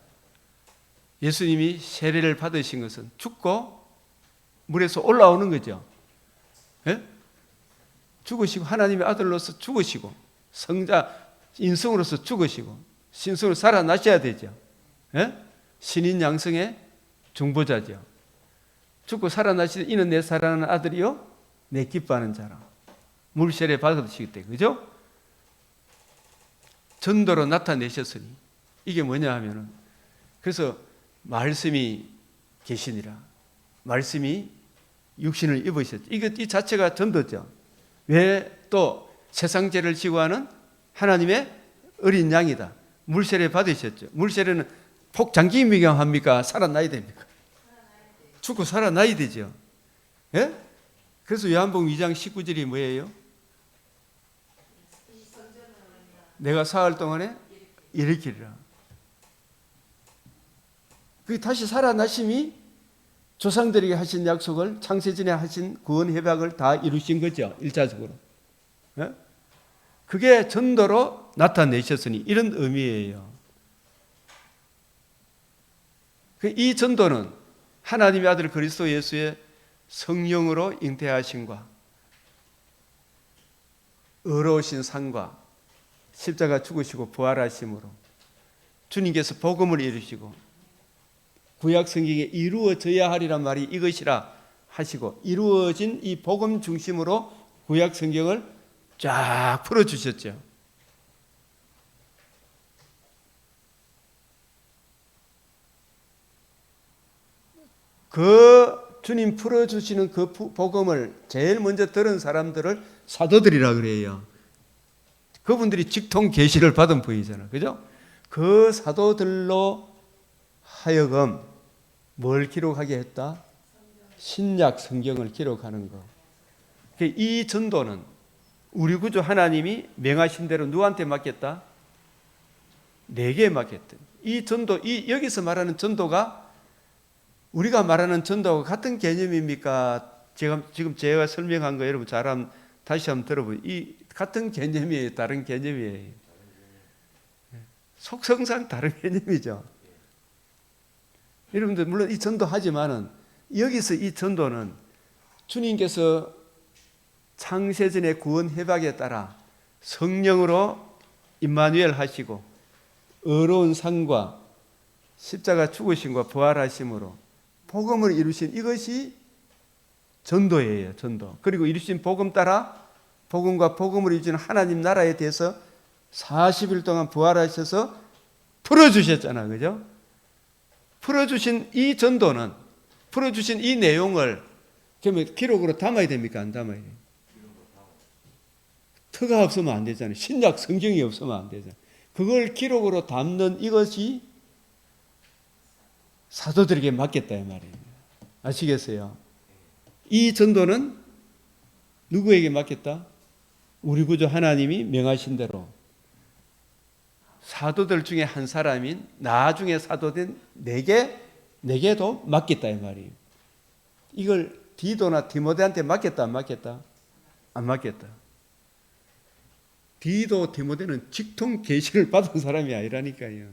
예수님이 세례를 받으신 것은 죽고 물에서 올라오는 거죠. 예? 죽으시고 하나님의 아들로서 죽으시고 성자 인성으로서 죽으시고 신성으로 살아나셔야 되죠. 예? 신인 양성의 중보자죠. 죽고 살아나시되 이는 내 사랑하는 아들이요 내 기뻐하는 자라. 물세례 받으시기 때문에. 그죠? 전도로 나타내셨으니 이게 뭐냐 하면은 그래서 말씀이 계시니라. 말씀이 육신을 입으셨죠. 이 자체가 전도죠. 왜 또 세상 죄를 지고 하는 하나님의 어린 양이다. 물세례 받으셨죠. 물세례는 폭장기 미경합니까? 살아나야 됩니까? 죽고 살아나야 되죠. 예? 그래서 요한복음 2장 19절이 뭐예요? 내가 사흘 동안에 일으키리라. 그 다시 살아나심이 조상들에게 하신 약속을 창세전에 하신 구원 회복을 다 이루신 거죠. 일차적으로. 예? 그게 전도로 나타내셨으니 이런 의미예요. 이 전도는 하나님의 아들 그리스도 예수의 성령으로 잉태하심과 의로우신 상과 십자가 죽으시고 부활하심으로 주님께서 복음을 이루시고 구약 성경에 이루어져야 하리란 말이 이것이라 하시고 이루어진 이 복음 중심으로 구약 성경을 쫙 풀어주셨죠. 그 주님 풀어주시는 그 복음을 제일 먼저 들은 사람들을 사도들이라 그래요. 그분들이 직통 계시를 받은 분이잖아요. 그죠? 그 사도들로 하여금 뭘 기록하게 했다? 신약 성경을 기록하는 거. 이 전도는 우리 구주 하나님이 명하신 대로 누구한테 맡겼다? 내게 맡겼다. 이 전도, 여기서 말하는 전도가 우리가 말하는 전도와 같은 개념입니까? 지금 제가 설명한 거 여러분 다시 한번 들어보세요. 이 같은 개념이에요? 다른 개념이에요? 속성상 다른 개념이죠. 여러분들 물론 이 전도하지만은 여기서 이 전도는 주님께서 창세전의 구원 해박에 따라 성령으로 임마누엘 하시고 의로운 상과 십자가 죽으심과 부활하심으로 복음을 이루신 이것이 전도예요. 전도. 그리고 이루신 복음 따라 복음과 복음을 이루신 하나님 나라에 대해서 40일 동안 부활하셔서 풀어주셨잖아. 그죠? 풀어주신 이 전도는, 풀어주신 이 내용을 그러면 기록으로 담아야 됩니까? 안 담아야 돼요? 터가 없으면 안 되잖아요. 신약 성경이 없으면 안 되잖아요. 그걸 기록으로 담는 이것이 사도들에게 맡겼다 이 말이에요. 아시겠어요? 이 전도는 누구에게 맡겼다? 우리 구주 하나님이 명하신 대로 사도들 중에 한 사람인 나중에 사도된 내게도 맡겼다 이 말이에요. 이걸 디도나 디모데한테 맡겼다 안 맡겼다? 안 맡겼다. 디도 디모데는 직통 계시를 받은 사람이 아니라니까요.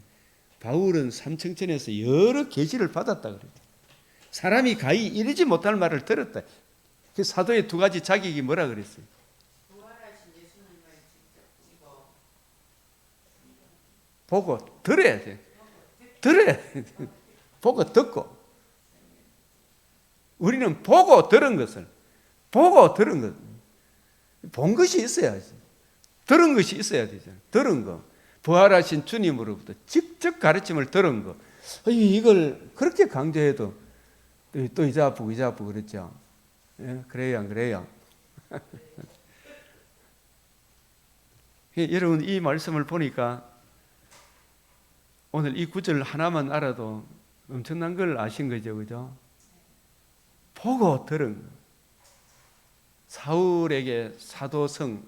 바울은 삼청천에서 여러 계시를 받았다 그랬죠. 사람이 가히 이르지 못할 말을 들었다. 그 사도의 두 가지 자격이 뭐라 그랬어요? 보고 들어야 돼. 들어야 돼. 보고 듣고. 우리는 보고 들은 것을 본 것이 있어야지. 들은 것이 있어야 되잖아요. 들은 거. 부활하신 주님으로부터 직접 가르침을 들은 거. 이걸 그렇게 강조해도 또 이자 아프고 그랬죠. 예? 그래요, 안 그래요? 여러분, 이 말씀을 보니까 오늘 이 구절 하나만 알아도 엄청난 걸 아신 거죠, 그죠? 보고 들은 거. 사울에게 사도성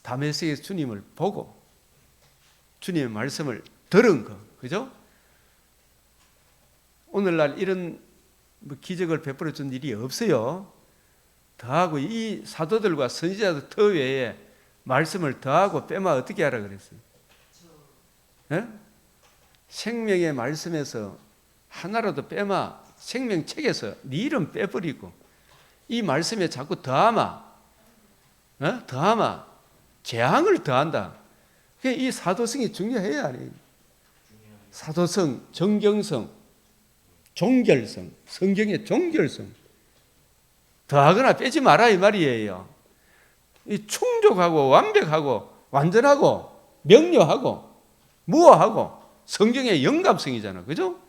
다메섹의 주님을 보고 주님의 말씀을 들은 거, 그죠? 오늘날 이런 기적을 베풀어 준 일이 없어요. 더하고 이 사도들과 선지자들 더 외에 말씀을 더하고 빼면 어떻게 하라 그랬어요? 예? 생명의 말씀에서 하나라도 빼마, 생명책에서 네 이름 빼버리고 이 말씀에 자꾸 더하마, 더하마, 재앙을 더한다. 이 사도성이 중요해요, 아니에요? 사도성, 정경성, 종결성, 성경의 종결성. 더하거나 빼지 마라 이 말이에요. 이 충족하고 완벽하고 완전하고 명료하고 무어하고 성경의 영감성이잖아, 그죠?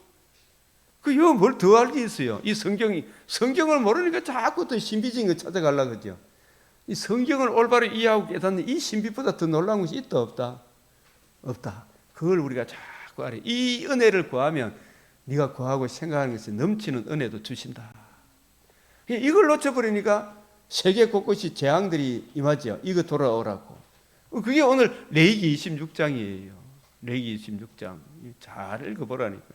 이거 뭘 더 알 게 있어요? 이 성경을 모르니까 자꾸 또 신비적인 거 찾아가려고 그러죠. 이 성경을 올바로 이해하고 깨닫는 이 신비보다 더 놀라운 것이 있다, 없다? 없다. 그걸 우리가 자꾸 알아요. 이 은혜를 구하면 네가 구하고 생각하는 것이 넘치는 은혜도 주신다. 이걸 놓쳐버리니까 세계 곳곳이 재앙들이 임하죠. 이거 돌아오라고. 그게 오늘 레위기 26장이에요. 레위기 26장. 잘 읽어보라니까.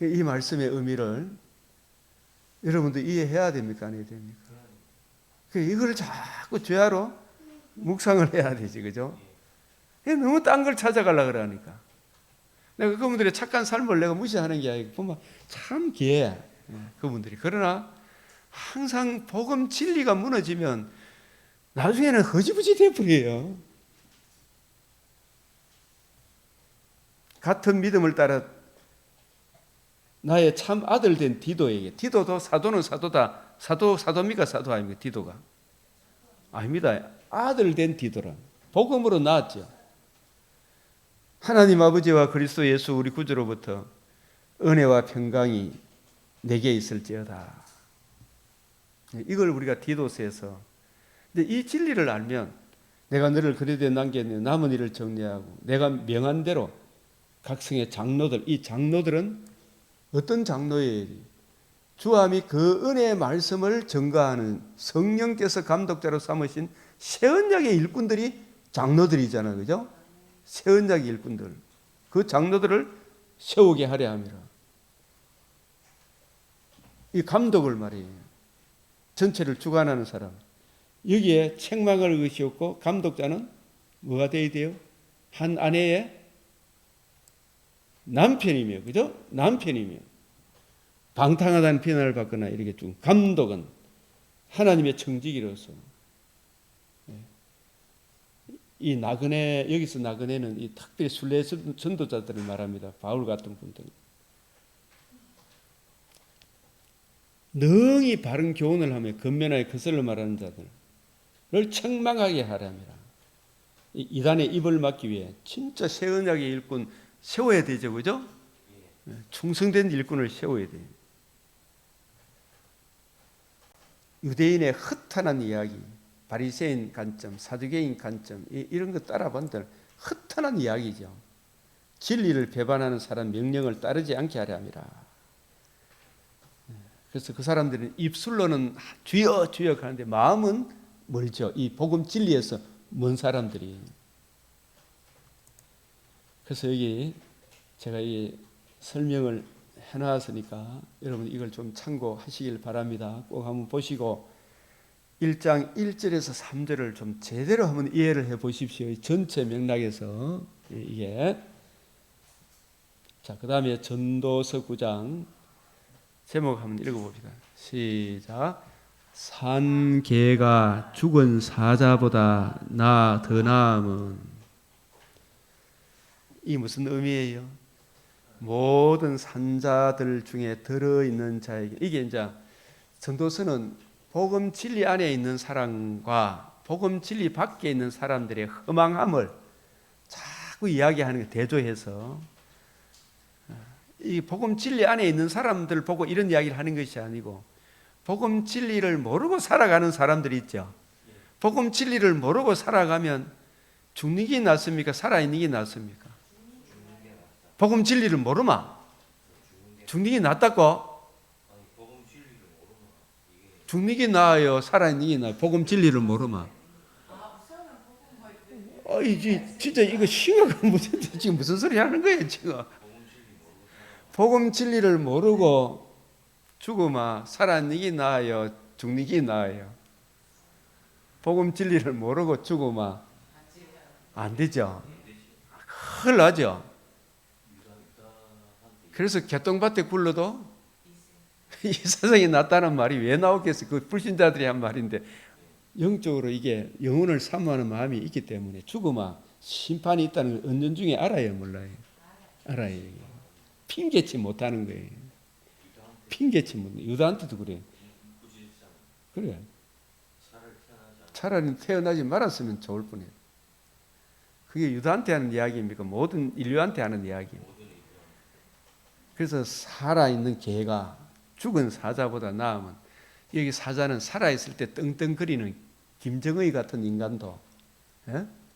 이 말씀의 의미를 여러분도 이해해야 됩니까? 안 해야 됩니까? 이걸 자꾸 죄하러 묵상을 해야 되지, 그죠? 너무 딴 걸 찾아가려고 그러니까. 내가 그분들의 착한 삶을 내가 무시하는 게 아니고, 보면 참 귀해, 그분들이. 그러나 항상 복음 진리가 무너지면 나중에는 허지부지 돼버려요. 같은 믿음을 따라 나의 참 아들 된 디도에게, 디도도 사도는 사도다. 사도입니까? 사도 아닙니까? 디도가. 아닙니다. 아들 된 디도라. 복음으로 나왔죠. 하나님 아버지와 그리스도 예수 우리 구주로부터 은혜와 평강이 내게 있을지어다. 이걸 우리가 디도서에서. 근데 이 진리를 알면 내가 너를 그리되어 남겼네. 남은 일을 정리하고 내가 명한 대로 각성의 장로들, 이 장로들은 어떤 장로예요? 주함이 그 은혜의 말씀을 전가하는 성령께서 감독자로 삼으신 새 언약의 일꾼들이 장로들이잖아요. 그죠? 새 언약의 일꾼들. 그 장로들을 세우게 하려 함이라. 이 감독을 말이에요. 전체를 주관하는 사람. 여기에 책망을 의시었고 감독자는 뭐가 되어야 돼요? 한 아내의 남편이며, 그죠? 남편이며, 방탕하다는 비난을 받거나 이렇게 좀 감독은 하나님의 청지기로서 이 나그네, 여기서 나그네는 이 특별히 순례 전도자들을 말합니다. 바울 같은 분들. 능히 바른 교훈을 하며 근면하게 거슬러 말하는 자들을 책망하게 하랍니다. 이단의 입을 막기 위해 진짜 새 언약의 일꾼 세워야 되죠, 그죠? 충성된 일꾼을 세워야 돼요. 유대인의 허탄한 이야기, 바리새인 관점, 사두개인 관점, 이런 거 따라본들 허탄한 이야기죠. 진리를 배반하는 사람 명령을 따르지 않게 하려 함이라. 그래서 그 사람들은 입술로는 주여 주여 하는데 마음은 멀죠. 이 복음 진리에서 먼 사람들이. 그래서 여기 제가 이 설명을 해놨으니까 여러분 이걸 좀 참고하시길 바랍니다. 꼭 한번 보시고 1장 1절에서 3절을 좀 제대로 한번 이해를 해 보십시오. 전체 맥락에서 이게. 자, 그 다음에 전도서 9장 제목 한번 읽어봅시다. 시작. 산 개가 죽은 사자보다 나 더 나음은. 이 무슨 의미예요? 모든 산자들 중에 들어있는 자에게, 이게 이제 전도서는 복음 진리 안에 있는 사람과 복음 진리 밖에 있는 사람들의 허망함을 자꾸 이야기하는 거 대조해서, 이 복음 진리 안에 있는 사람들 보고 이런 이야기를 하는 것이 아니고 복음 진리를 모르고 살아가는 사람들이 있죠. 복음 진리를 모르고 살아가면 죽는 게 낫습니까? 살아있는 게 낫습니까? 복음 진리를 모르마 죽는 게 낫다고? 죽는 게 나아요? 살아있는 게 나아요? 복음 진리를 모르마. 진짜 이거 심각한 문제인데 지금 무슨 소리 하는 거예요 지금? 복음 진리를 모르고 죽으마 살아있는 게 나아요? 죽는 게 나아요? 복음 진리를 모르고 죽으마 안 되죠. 큰일 나죠. 그래서 개똥밭에 굴러도 이 세상에 낫다는 말이 왜 나오겠어요? 그 불신자들이 한 말인데, 영적으로 이게 영혼을 사모하는 마음이 있기 때문에 죽으마 심판이 있다는 걸 은연중에 알아요, 몰라요? 알아요. 핑계치 못하는 거예요. 핑계치 못해. 유다한테도 그래요. 그래. 차라리 태어나지 말았으면 좋을 뻔해요. 그게 유다한테 하는 이야기입니까? 모든 인류한테 하는 이야기입니다. 그래서 살아있는 개가 죽은 사자보다 나으면, 여기 사자는 살아있을 때 떵떵거리는 김정의 같은 인간도,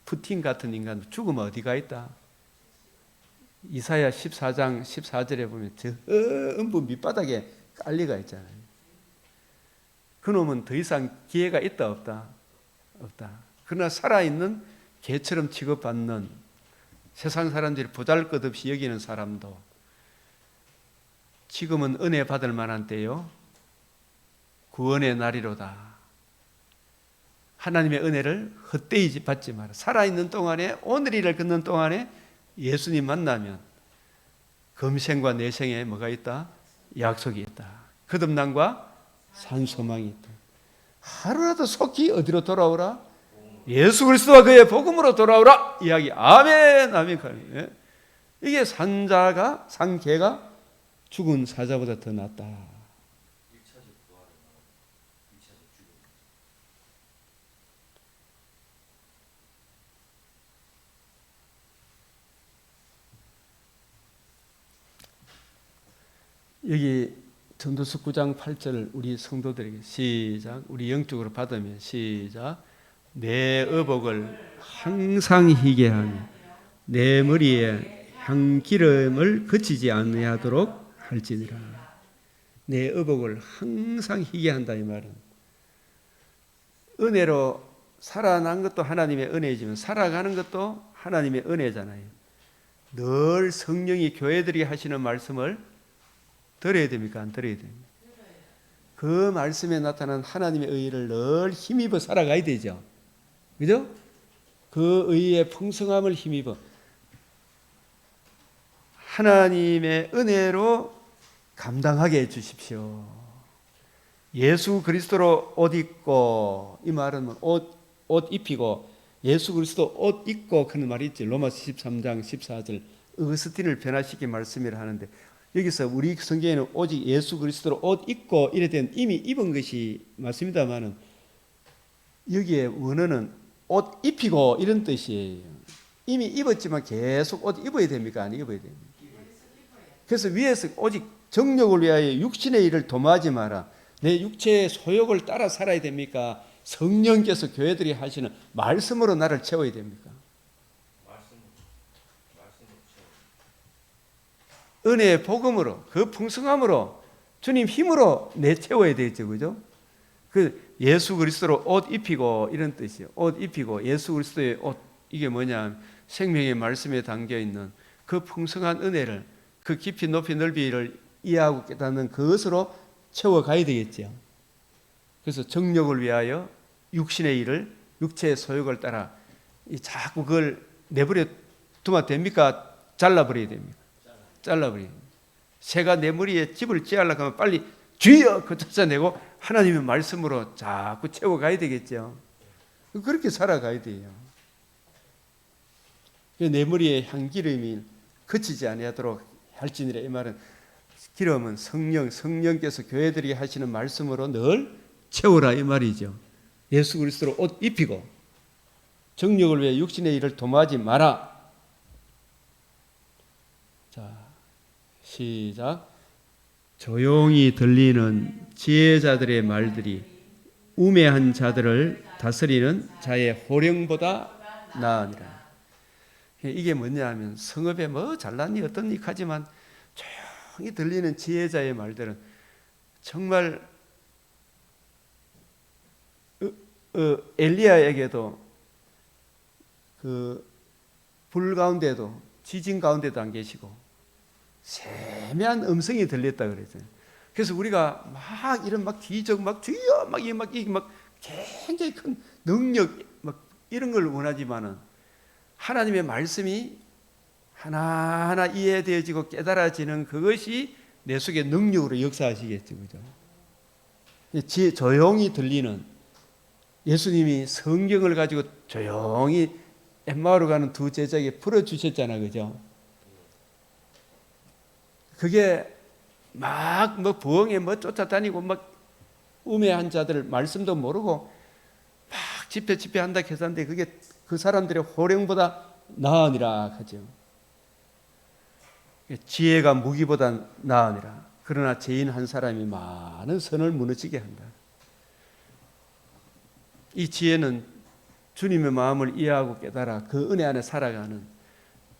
푸틴 같은 인간도 죽으면 어디가 있다? 이사야 14장 14절에 보면 저 음부 밑바닥에 깔리가 있잖아요. 그놈은 더 이상 기회가 있다 없다? 없다. 그러나 살아있는 개처럼 취급받는 세상 사람들이 보잘것없이 여기는 사람도 지금은 은혜 받을 만한 때요, 구원의 날이로다. 하나님의 은혜를 헛되이 받지 마라. 살아있는 동안에, 오늘이를 걷는 동안에 예수님 만나면 금생과 내생에 뭐가 있다? 약속이 있다. 거듭남과 산소망이 있다. 하루라도 속히 어디로 돌아오라? 예수 그리스도와 그의 복음으로 돌아오라. 이야기. 아멘, 아멘. 이게 산개가 죽은 사자보다 더 낫다. 여기 전도서 9장 8절 우리 성도들에게 시작, 우리 영적으로 받으면 시작. 내 의복을 항상 희게 하며 내 머리에 향기름을 그치지 아니하도록 할지니라. 내 의복을 항상 희게 한다, 이 말은 은혜로 살아난 것도 하나님의 은혜지만 살아가는 것도 하나님의 은혜잖아요. 늘 성령이 교회들이 하시는 말씀을 들어야 됩니까? 안 들어야 됩니까? 그 말씀에 나타난 하나님의 의를 늘 힘입어 살아가야 되죠. 그죠? 그 의의 풍성함을 힘입어 하나님의 은혜로 감당하게 해 주십시오. 예수 그리스도로 옷 입고, 이 말은 옷 입히고 예수 그리스도 옷 입고 그런 말이 있지. 로마서 13장 14절 어거스틴을 변화시킨 말씀이라 하는데, 여기서 우리 성경에는 오직 예수 그리스도로 옷 입고 이래 된 이미 입은 것이 맞습니다만은, 여기에 원어는 옷 입히고 이런 뜻이에요. 이미 입었지만 계속 옷 입어야 됩니까? 안 입어야 됩니까? 그래서 위에서 오직 정욕을 위하여 육신의 일을 도모하지 마라. 내 육체의 소욕을 따라 살아야 됩니까? 성령께서 교회들이 하시는 말씀으로 나를 채워야 됩니까? 은혜의 복음으로, 그 풍성함으로, 주님 힘으로 내 채워야 되겠죠, 그죠? 그 예수 그리스도로 옷 입히고 이런 뜻이에요. 옷 입히고 예수 그리스도의 옷, 이게 뭐냐? 생명의 말씀에 담겨 있는 그 풍성한 은혜를, 그 깊이 높이 넓이를 이해하고 깨닫는 그것으로 채워가야 되겠죠. 그래서 정욕을 위하여 육신의 일을, 육체의 소욕을 따라 자꾸 그걸 내버려 두면 됩니까? 잘라버려야 됩니까? 잘라버려야 됩니다. 새가 내 머리에 집을 지으려고 하면 빨리 주여! 그 쫓아내고 하나님의 말씀으로 자꾸 채워가야 되겠죠. 그렇게 살아가야 돼요. 내 머리에 향기름이 그치지 아니하도록 할지니라. 이 말은 기름은 성령께서 교회들이 하시는 말씀으로 늘 채우라 이 말이죠. 예수 그리스도로 옷 입히고 정욕을 위해 육신의 일을 도모하지 마라. 자, 시작. 조용히 들리는 지혜자들의 말들이 우매한 자들을 다스리는 자의 호령보다 나으니라. 이게 뭐냐 하면, 성읍에 뭐 잘났니 어떻니 하지만 조용히 들리는 지혜자의 말들은 정말 엘리야에게도 그 불 가운데도, 지진 가운데도 안 계시고 세미한 음성이 들렸다 그랬잖아요. 그래서 우리가 막 이런 막 기적, 막 주여, 이게 막 굉장히 큰 능력, 막 이런 걸 원하지만은, 하나님의 말씀이 하나하나 이해되어지고 깨달아지는 그것이 내 속에 능력으로 역사하시겠죠, 그죠? 조용히 들리는, 예수님이 성경을 가지고 조용히 엠마오로 가는 두 제자에게 풀어주셨잖아, 그죠? 그게 막 뭐 부엉에 뭐 쫓아다니고 막 우매한 자들 말씀도 모르고 막 집회한다 해서인데, 그게 그 사람들의 호령보다 나으니라 하죠. 지혜가 무기보다 나으니라. 그러나 죄인 한 사람이 많은 선을 무너지게 한다. 이 지혜는 주님의 마음을 이해하고 깨달아 그 은혜 안에 살아가는.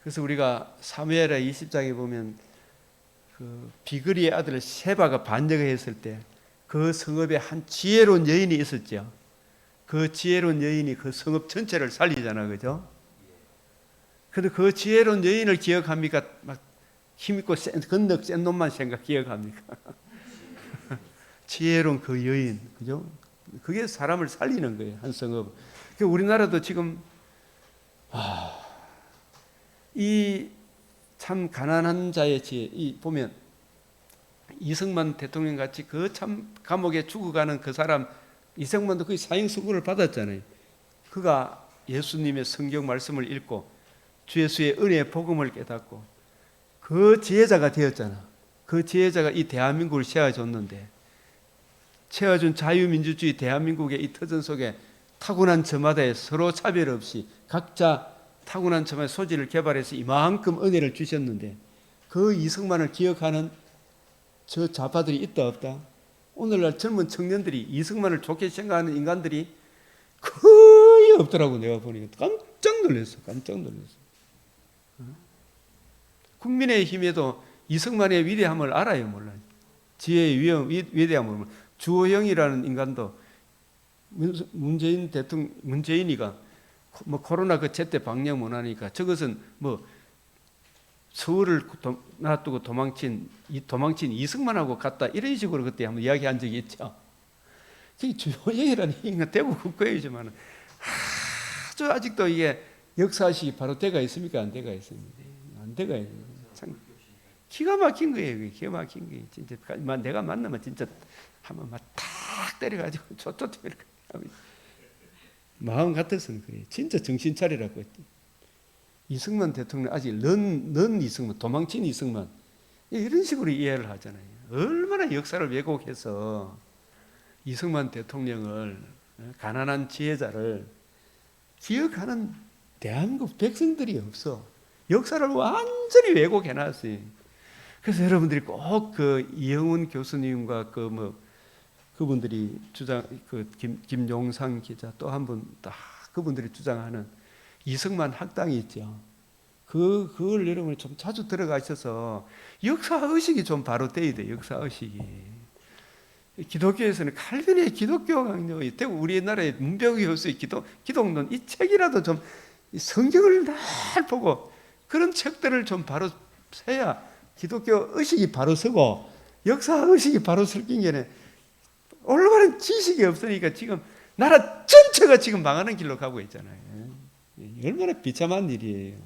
그래서 우리가 사무엘하 20장에 보면 그 비그리의 아들 세바가 반역을 했을 때 그 성읍에 한 지혜로운 여인이 있었죠. 그 지혜로운 여인이 그 성읍 전체를 살리잖아, 그죠? 근데 그 지혜로운 여인을 기억합니까? 막 힘있고 건덕 센 놈만 기억합니까? 지혜로운 그 여인, 그죠? 그게 사람을 살리는 거예요, 한 성읍. 우리나라도 지금 이 참 가난한 자의 지혜, 이 보면 이승만 대통령 같이 그 참 감옥에 죽어가는 그 사람, 이승만도 거의 사형 선고를 받았잖아요. 그가 예수님의 성경 말씀을 읽고 주 예수의 은혜의 복음을 깨닫고 그 지혜자가 되었잖아. 그 지혜자가 이 대한민국을 세워줬는데, 세워준 자유민주주의 대한민국의 이 터전 속에 타고난 저마다의 서로 차별 없이 각자 타고난 저마다의 소질을 개발해서 이만큼 은혜를 주셨는데, 그 이승만을 기억하는 저 좌파들이 있다 없다? 오늘날 젊은 청년들이 이승만을 좋게 생각하는 인간들이 거의 없더라고. 내가 보니까 깜짝 놀랐어. 국민의힘에도 이승만의 위대함을 알아요, 몰라요? 지혜의 위대함을 몰라요. 주호영이라는 인간도 문재인 대통령, 문재인이가 뭐 코로나 그 제때 방역 못하니까 저것은 뭐 서울을 놔두고 도망친 이승만하고 같다, 이런 식으로 그때 한번 이야기한 적이 있죠. 주호영이라는 인간 대구 국회의지만 아주 아직도 이게 역사식이 바로 돼가 있습니까? 안 돼가 있습니다. 안 돼가 있습니다. 기가 막힌 거예요. 그게. 기가 막힌 거예요. 진짜 내가 만나면 진짜 한번 막 탁 때려가지고 저쪽 이렇게 마음 같아서는 그래요. 진짜 정신 차리라고 했지. 이승만 대통령 아직 넌 이승만, 도망친 이승만 이런 식으로 이해를 하잖아요. 얼마나 역사를 왜곡해서 이승만 대통령을, 가난한 지혜자를 기억하는 대한민국 백성들이 없어. 역사를 완전히 왜곡해놨어요. 그래서 여러분들이 꼭 그 이영훈 교수님과 그분들이 김용상 기자 또 한 분 다 그분들이 주장하는 이승만 학당이 있죠. 그걸 여러분이 좀 자주 들어가셔서 역사 의식이 좀 바로 돼야 돼. 역사 의식이. 기독교에서는 칼빈의 기독교 강요, 우리나라의 문병교수의 기독론 이 책이라도 좀 성경을 날 보고 그런 책들을 좀 바로 세야 기독교 의식이 바로 서고 역사 의식이 바로 설 경계에 올바른 지식이 없으니까 지금 나라 전체가 지금 망하는 길로 가고 있잖아요. 얼마나 비참한 일이에요.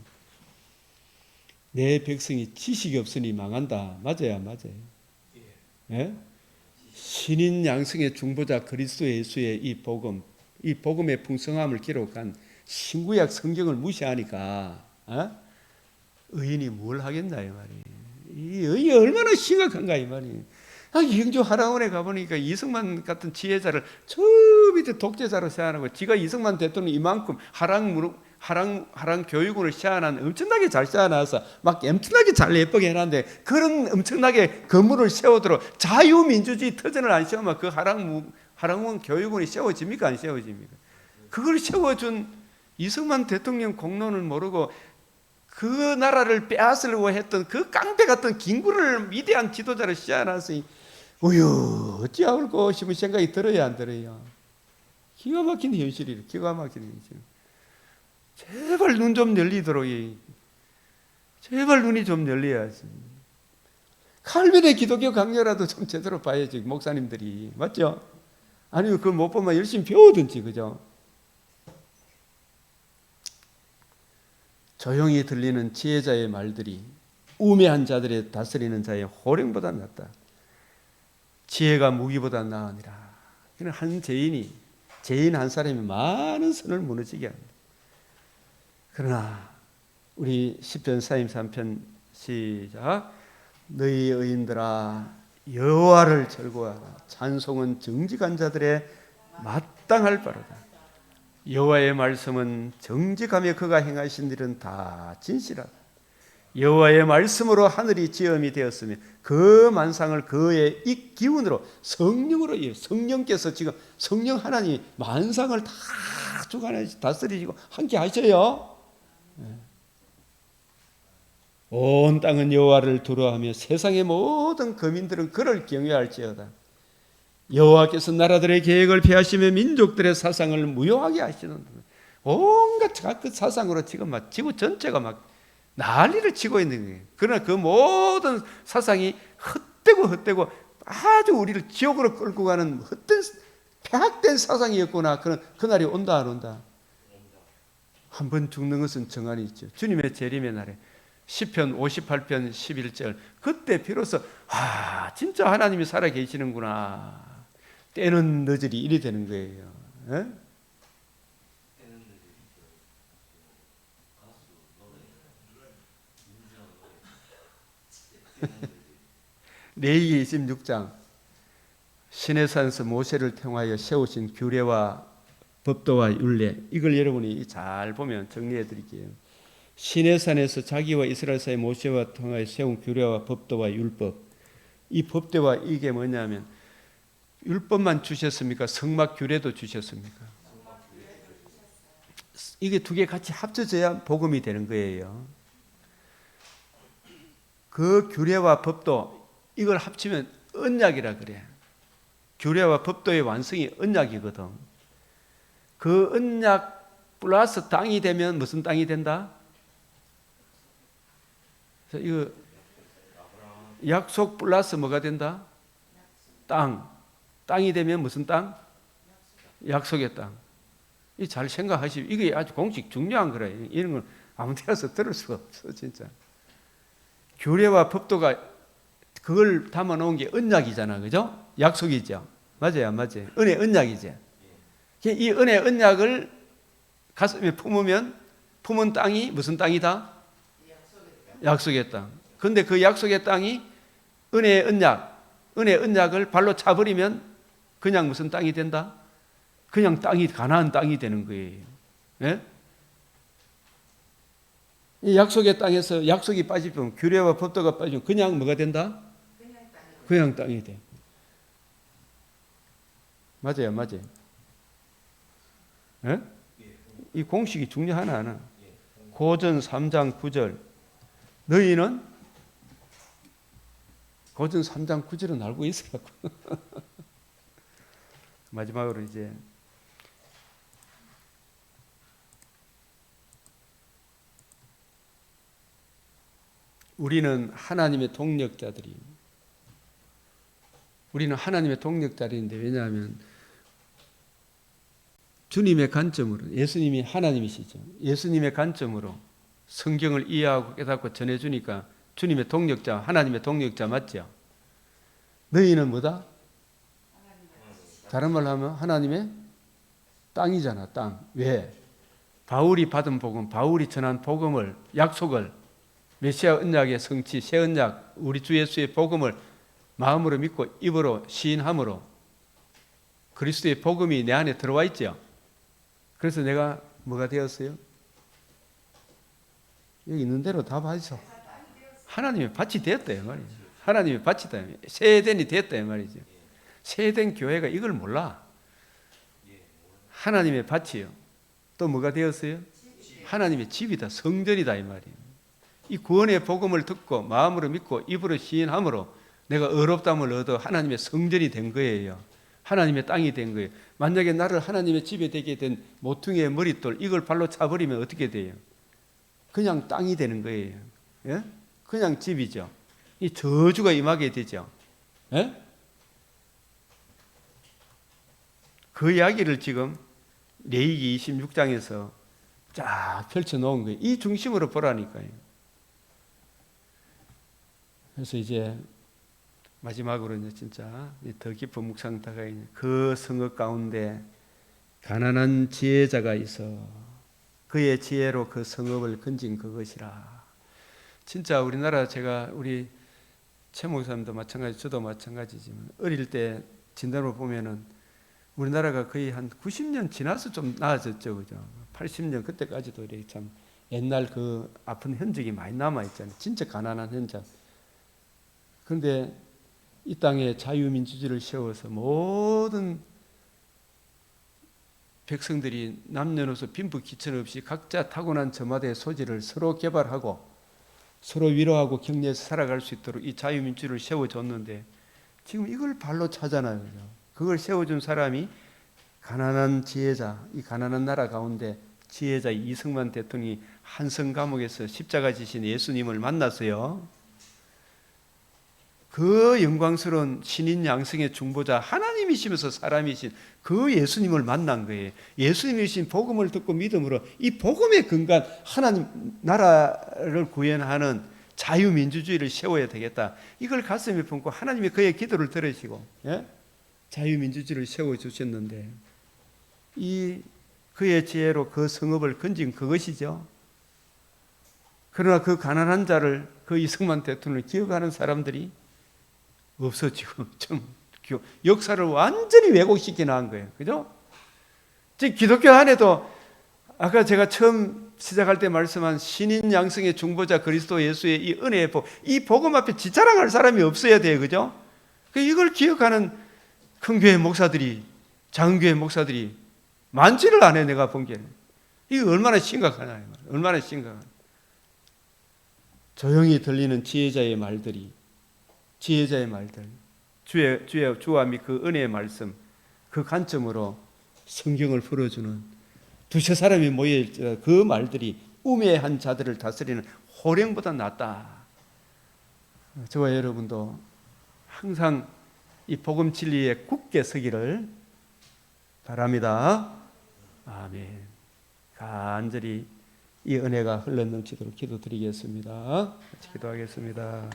내 백성이 지식이 없으니 망한다. 맞아요, 맞아요. 예? 신인 양성의 중보자 그리스도 예수의 이 복음의 풍성함을 기록한 신구약 성경을 무시하니까 의인이 뭘 하겠나 이 말이에요. 이 의인이 얼마나 심각한가 이 말이에요. 영주 하랑원에 가보니까 이승만 같은 지혜자를 저 밑에 독재자로 세안하고 지가 이승만 대통령 이만큼 하랑 교육원을 세안한 엄청나게 잘 세안해서 막 엄청나게 잘 예쁘게 해놨는데 그런 엄청나게 건물을 세우도록 자유민주주의 터전을 안 세우면 그 하랑원 교육원이 세워집니까 안 세워집니까? 그걸 세워준 이승만 대통령 공로를 모르고 그 나라를 빼앗으려고 했던 그 깡패 같은 김구를 위대한 지도자를 세안했으니 어찌하고 싶은 생각이 들어야 안 들어요? 기가 막힌 현실이에요. 기가 막힌 현실. 제발 눈 좀 열리도록 제발 눈이 좀 열려야지. 칼빈의 기독교 강요라도 좀 제대로 봐야지 목사님들이. 맞죠? 아니면 그걸 못 보면 열심히 배우든지. 그죠? 조용히 들리는 지혜자의 말들이 우매한 자들의 다스리는 자의 호령보다 낫다. 지혜가 무기보다 나으니라. 한 죄인 한 사람이 많은 선을 무너지게 합니다. 그러나 우리 시편 43편 시작. 너희 의인들아 여호와를 즐거워하라. 찬송은 정직한 자들의 마땅할 바로다. 여호와의 말씀은 정직하며 그가 행하신 일은 다 진실하다. 여호와의 말씀으로 하늘이 지음이 되었으며 그 만상을 그의 이 기운으로 성령으로 성령께서 지금 성령 하나님이 만상을 다 주관해 다스리시고 함께 하셔요. 온 땅은 여호와를 두려워하며 세상의 모든 거민들은 그를 경외할지어다. 여호와께서 나라들의 계획을 폐하시며 민족들의 사상을 무효하게 하시는 온갖 그 사상으로 지금 막 지구 전체가 막 난리를 치고 있는 거예요. 그러나 그 모든 사상이 헛되고 아주 우리를 지옥으로 끌고 가는 헛된 폐악된 사상이었구나. 그날이 온다 안 온다? 한 번 죽는 것은 정한이 있죠. 주님의 재림의 날에 시편 58편 11절 그때 비로소 진짜 하나님이 살아계시는구나. 때는 늦으리 이리 되는 거예요. 에? 레위기 26장 시내산에서 모세를 통하여 세우신 규례와 법도와 율례 이걸 여러분이 잘 보면 정리해 드릴게요. 시내산에서 자기와 이스라엘 사이 모세와 통하여 세운 규례와 법도와 율법 이 법도와 이게 뭐냐면 율법만 주셨습니까? 성막 규례도 주셨습니까? 이게 두 개 같이 합쳐져야 복음이 되는 거예요. 그 규례와 법도 이걸 합치면 언약이라 그래. 규례와 법도의 완성이 언약이거든. 그 언약 플러스 땅이 되면 무슨 땅이 된다? 이거 약속 플러스 뭐가 된다? 땅이 되면 무슨 땅? 약속의 땅. 이 잘 생각하시오. 이게 아주 공식 중요한 거래요. 이런 걸 아무 데서 들을 수가 없어 진짜. 규례와 법도가 그걸 담아 놓은 게 언약이잖아. 그죠? 약속이죠. 맞아요, 맞아요. 은혜 언약이죠. 이 은혜 언약을 가슴에 품은 땅이 무슨 땅이다? 약속의 땅. 근데 그 약속의 땅이 은혜의 언약을 발로 차버리면 그냥 무슨 땅이 된다? 그냥 땅이 가나안 땅이 되는 거예요. 예? 이 약속의 땅에서 약속이 빠지면 규례와 법도가 빠지면 그냥 뭐가 된다? 그냥 땅이 돼. 맞아요, 맞아요. 예? 이 공식이 중요하나 하나. 고전 3장 9절. 너희는 고전 3장 9절은 알고 있으라고. 마지막으로 이제 우리는 하나님의 동력자들인데 왜냐하면 주님의 관점으로 예수님이 하나님이시죠. 예수님의 관점으로 성경을 이해하고 깨닫고 전해주니까 주님의 동력자, 하나님의 동력자 맞죠? 너희는 뭐다? 다른 말로 하면 하나님의 땅이잖아, 땅. 왜? 바울이 받은 복음, 바울이 전한 복음을, 약속을, 메시아 언약의 성취, 새 언약, 우리 주 예수의 복음을 마음으로 믿고 입으로 시인함으로 그리스도의 복음이 내 안에 들어와 있죠. 그래서 내가 뭐가 되었어요? 여기 있는 대로 다 봐서 하나님의 밭이 되었다 이 말이죠. 하나님의 밭이다. 새 에덴이 되었다 이 말이죠. 새 에덴 교회가 이걸 몰라. 하나님의 밭이요. 또 뭐가 되었어요? 하나님의 집이다. 성전이다 이 말이에요. 이 구원의 복음을 듣고 마음으로 믿고 입으로 시인함으로 내가 의롭다함을 얻어 하나님의 성전이 된 거예요. 하나님의 땅이 된 거예요. 만약에 나를 하나님의 집에 되게 된 모퉁이의 머릿돌 이걸 발로 차버리면 어떻게 돼요? 그냥 땅이 되는 거예요. 예? 그냥 집이죠. 이 저주가 임하게 되죠. 예? 그 이야기를 지금 레위기 26장에서 쫙 펼쳐놓은 거예요. 이 중심으로 보라니까요. 그래서 이제 마지막으로 이제 진짜 더 깊은 묵상 다가있는 그 성읍 가운데 가난한 지혜자가 있어 그의 지혜로 그 성읍을 건진 그것이라. 진짜 우리나라 우리 최 목사님도 마찬가지, 저도 마찬가지지만 어릴 때 진단으로 보면은 우리나라가 거의 한 90년 지나서 좀 나아졌죠, 그죠? 80년 그때까지도 이렇게 참 옛날 그 아픈 흔적이 많이 남아 있잖아요. 진짜 가난한 현장. 그런데 이 땅에 자유민주주의를 세워서 모든 백성들이 남녀노소 빈부 귀천 없이 각자 타고난 저마다의 소질을 서로 개발하고 서로 위로하고 격려해서 살아갈 수 있도록 이 자유민주주의를 세워줬는데 지금 이걸 발로 차잖아요. 그죠? 그걸 세워준 사람이 가난한 지혜자, 이 가난한 나라 가운데 지혜자 이승만 대통령이 한성 감옥에서 십자가 지신 예수님을 만났어요. 그 영광스러운 신인 양성의 중보자 하나님이시면서 사람이신 그 예수님을 만난 거예요. 예수님이신 복음을 듣고 믿음으로 이 복음에 근간 하나님 나라를 구현하는 자유민주주의를 세워야 되겠다. 이걸 가슴에 품고 하나님이 그의 기도를 들으시고 자유민주주의를 세워주셨는데 이 그의 지혜로 그 성읍을 건진 그것이죠. 그러나 그 가난한 자를 그 이승만 대통령을 기억하는 사람들이 없어지고 좀 역사를 완전히 왜곡시켜 나간 거예요. 그죠? 즉 기독교 안에도 아까 제가 처음 시작할 때 말씀한 신인 양성의 중보자 그리스도 예수의 이 은혜의 이 복음 앞에 지자랑할 사람이 없어야 돼요. 그죠? 이걸 기억하는 큰 교회 목사들이 작은 교회 목사들이 많지를 않아요. 내가 보기에는. 이게 얼마나 심각하냐. 얼마나 심각하냐. 조용히 들리는 지혜자의 말들 주와 및 그 은혜의 말씀 그 관점으로 성경을 풀어주는 두세 사람이 모여있자 그 말들이 우매한 자들을 다스리는 호령보다 낫다. 저와 여러분도 항상 이 복음 진리에 굳게 서기를 바랍니다. 아멘. 간절히 이 은혜가 흘러넘치도록 기도드리겠습니다. 같이 기도하겠습니다.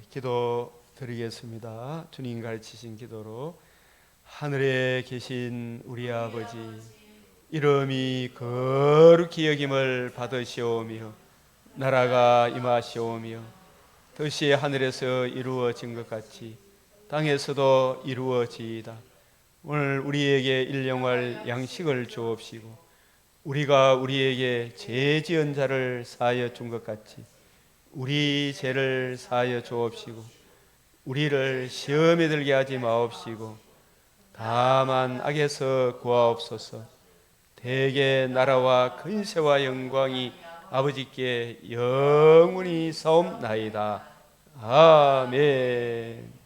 기도 드리겠습니다. 주님 가르치신 기도로. 하늘에 계신 우리 아버지, 이름이 거룩히 여김을 받으시오며 나라가 임하시오며 뜻이 하늘에서 이루어진 것 같이 땅에서도 이루어지이다. 오늘 우리에게 일용할 양식을 주옵시고 우리가 우리에게 죄 지은 자를 사하여 준 것 같이 우리 죄를 사하여 주옵시고 우리를 시험에 들게 하지 마옵시고 다만 악에서 구하옵소서. 대개 나라와 근세와 영광이 아버지께 영원히 사옵나이다. 아멘.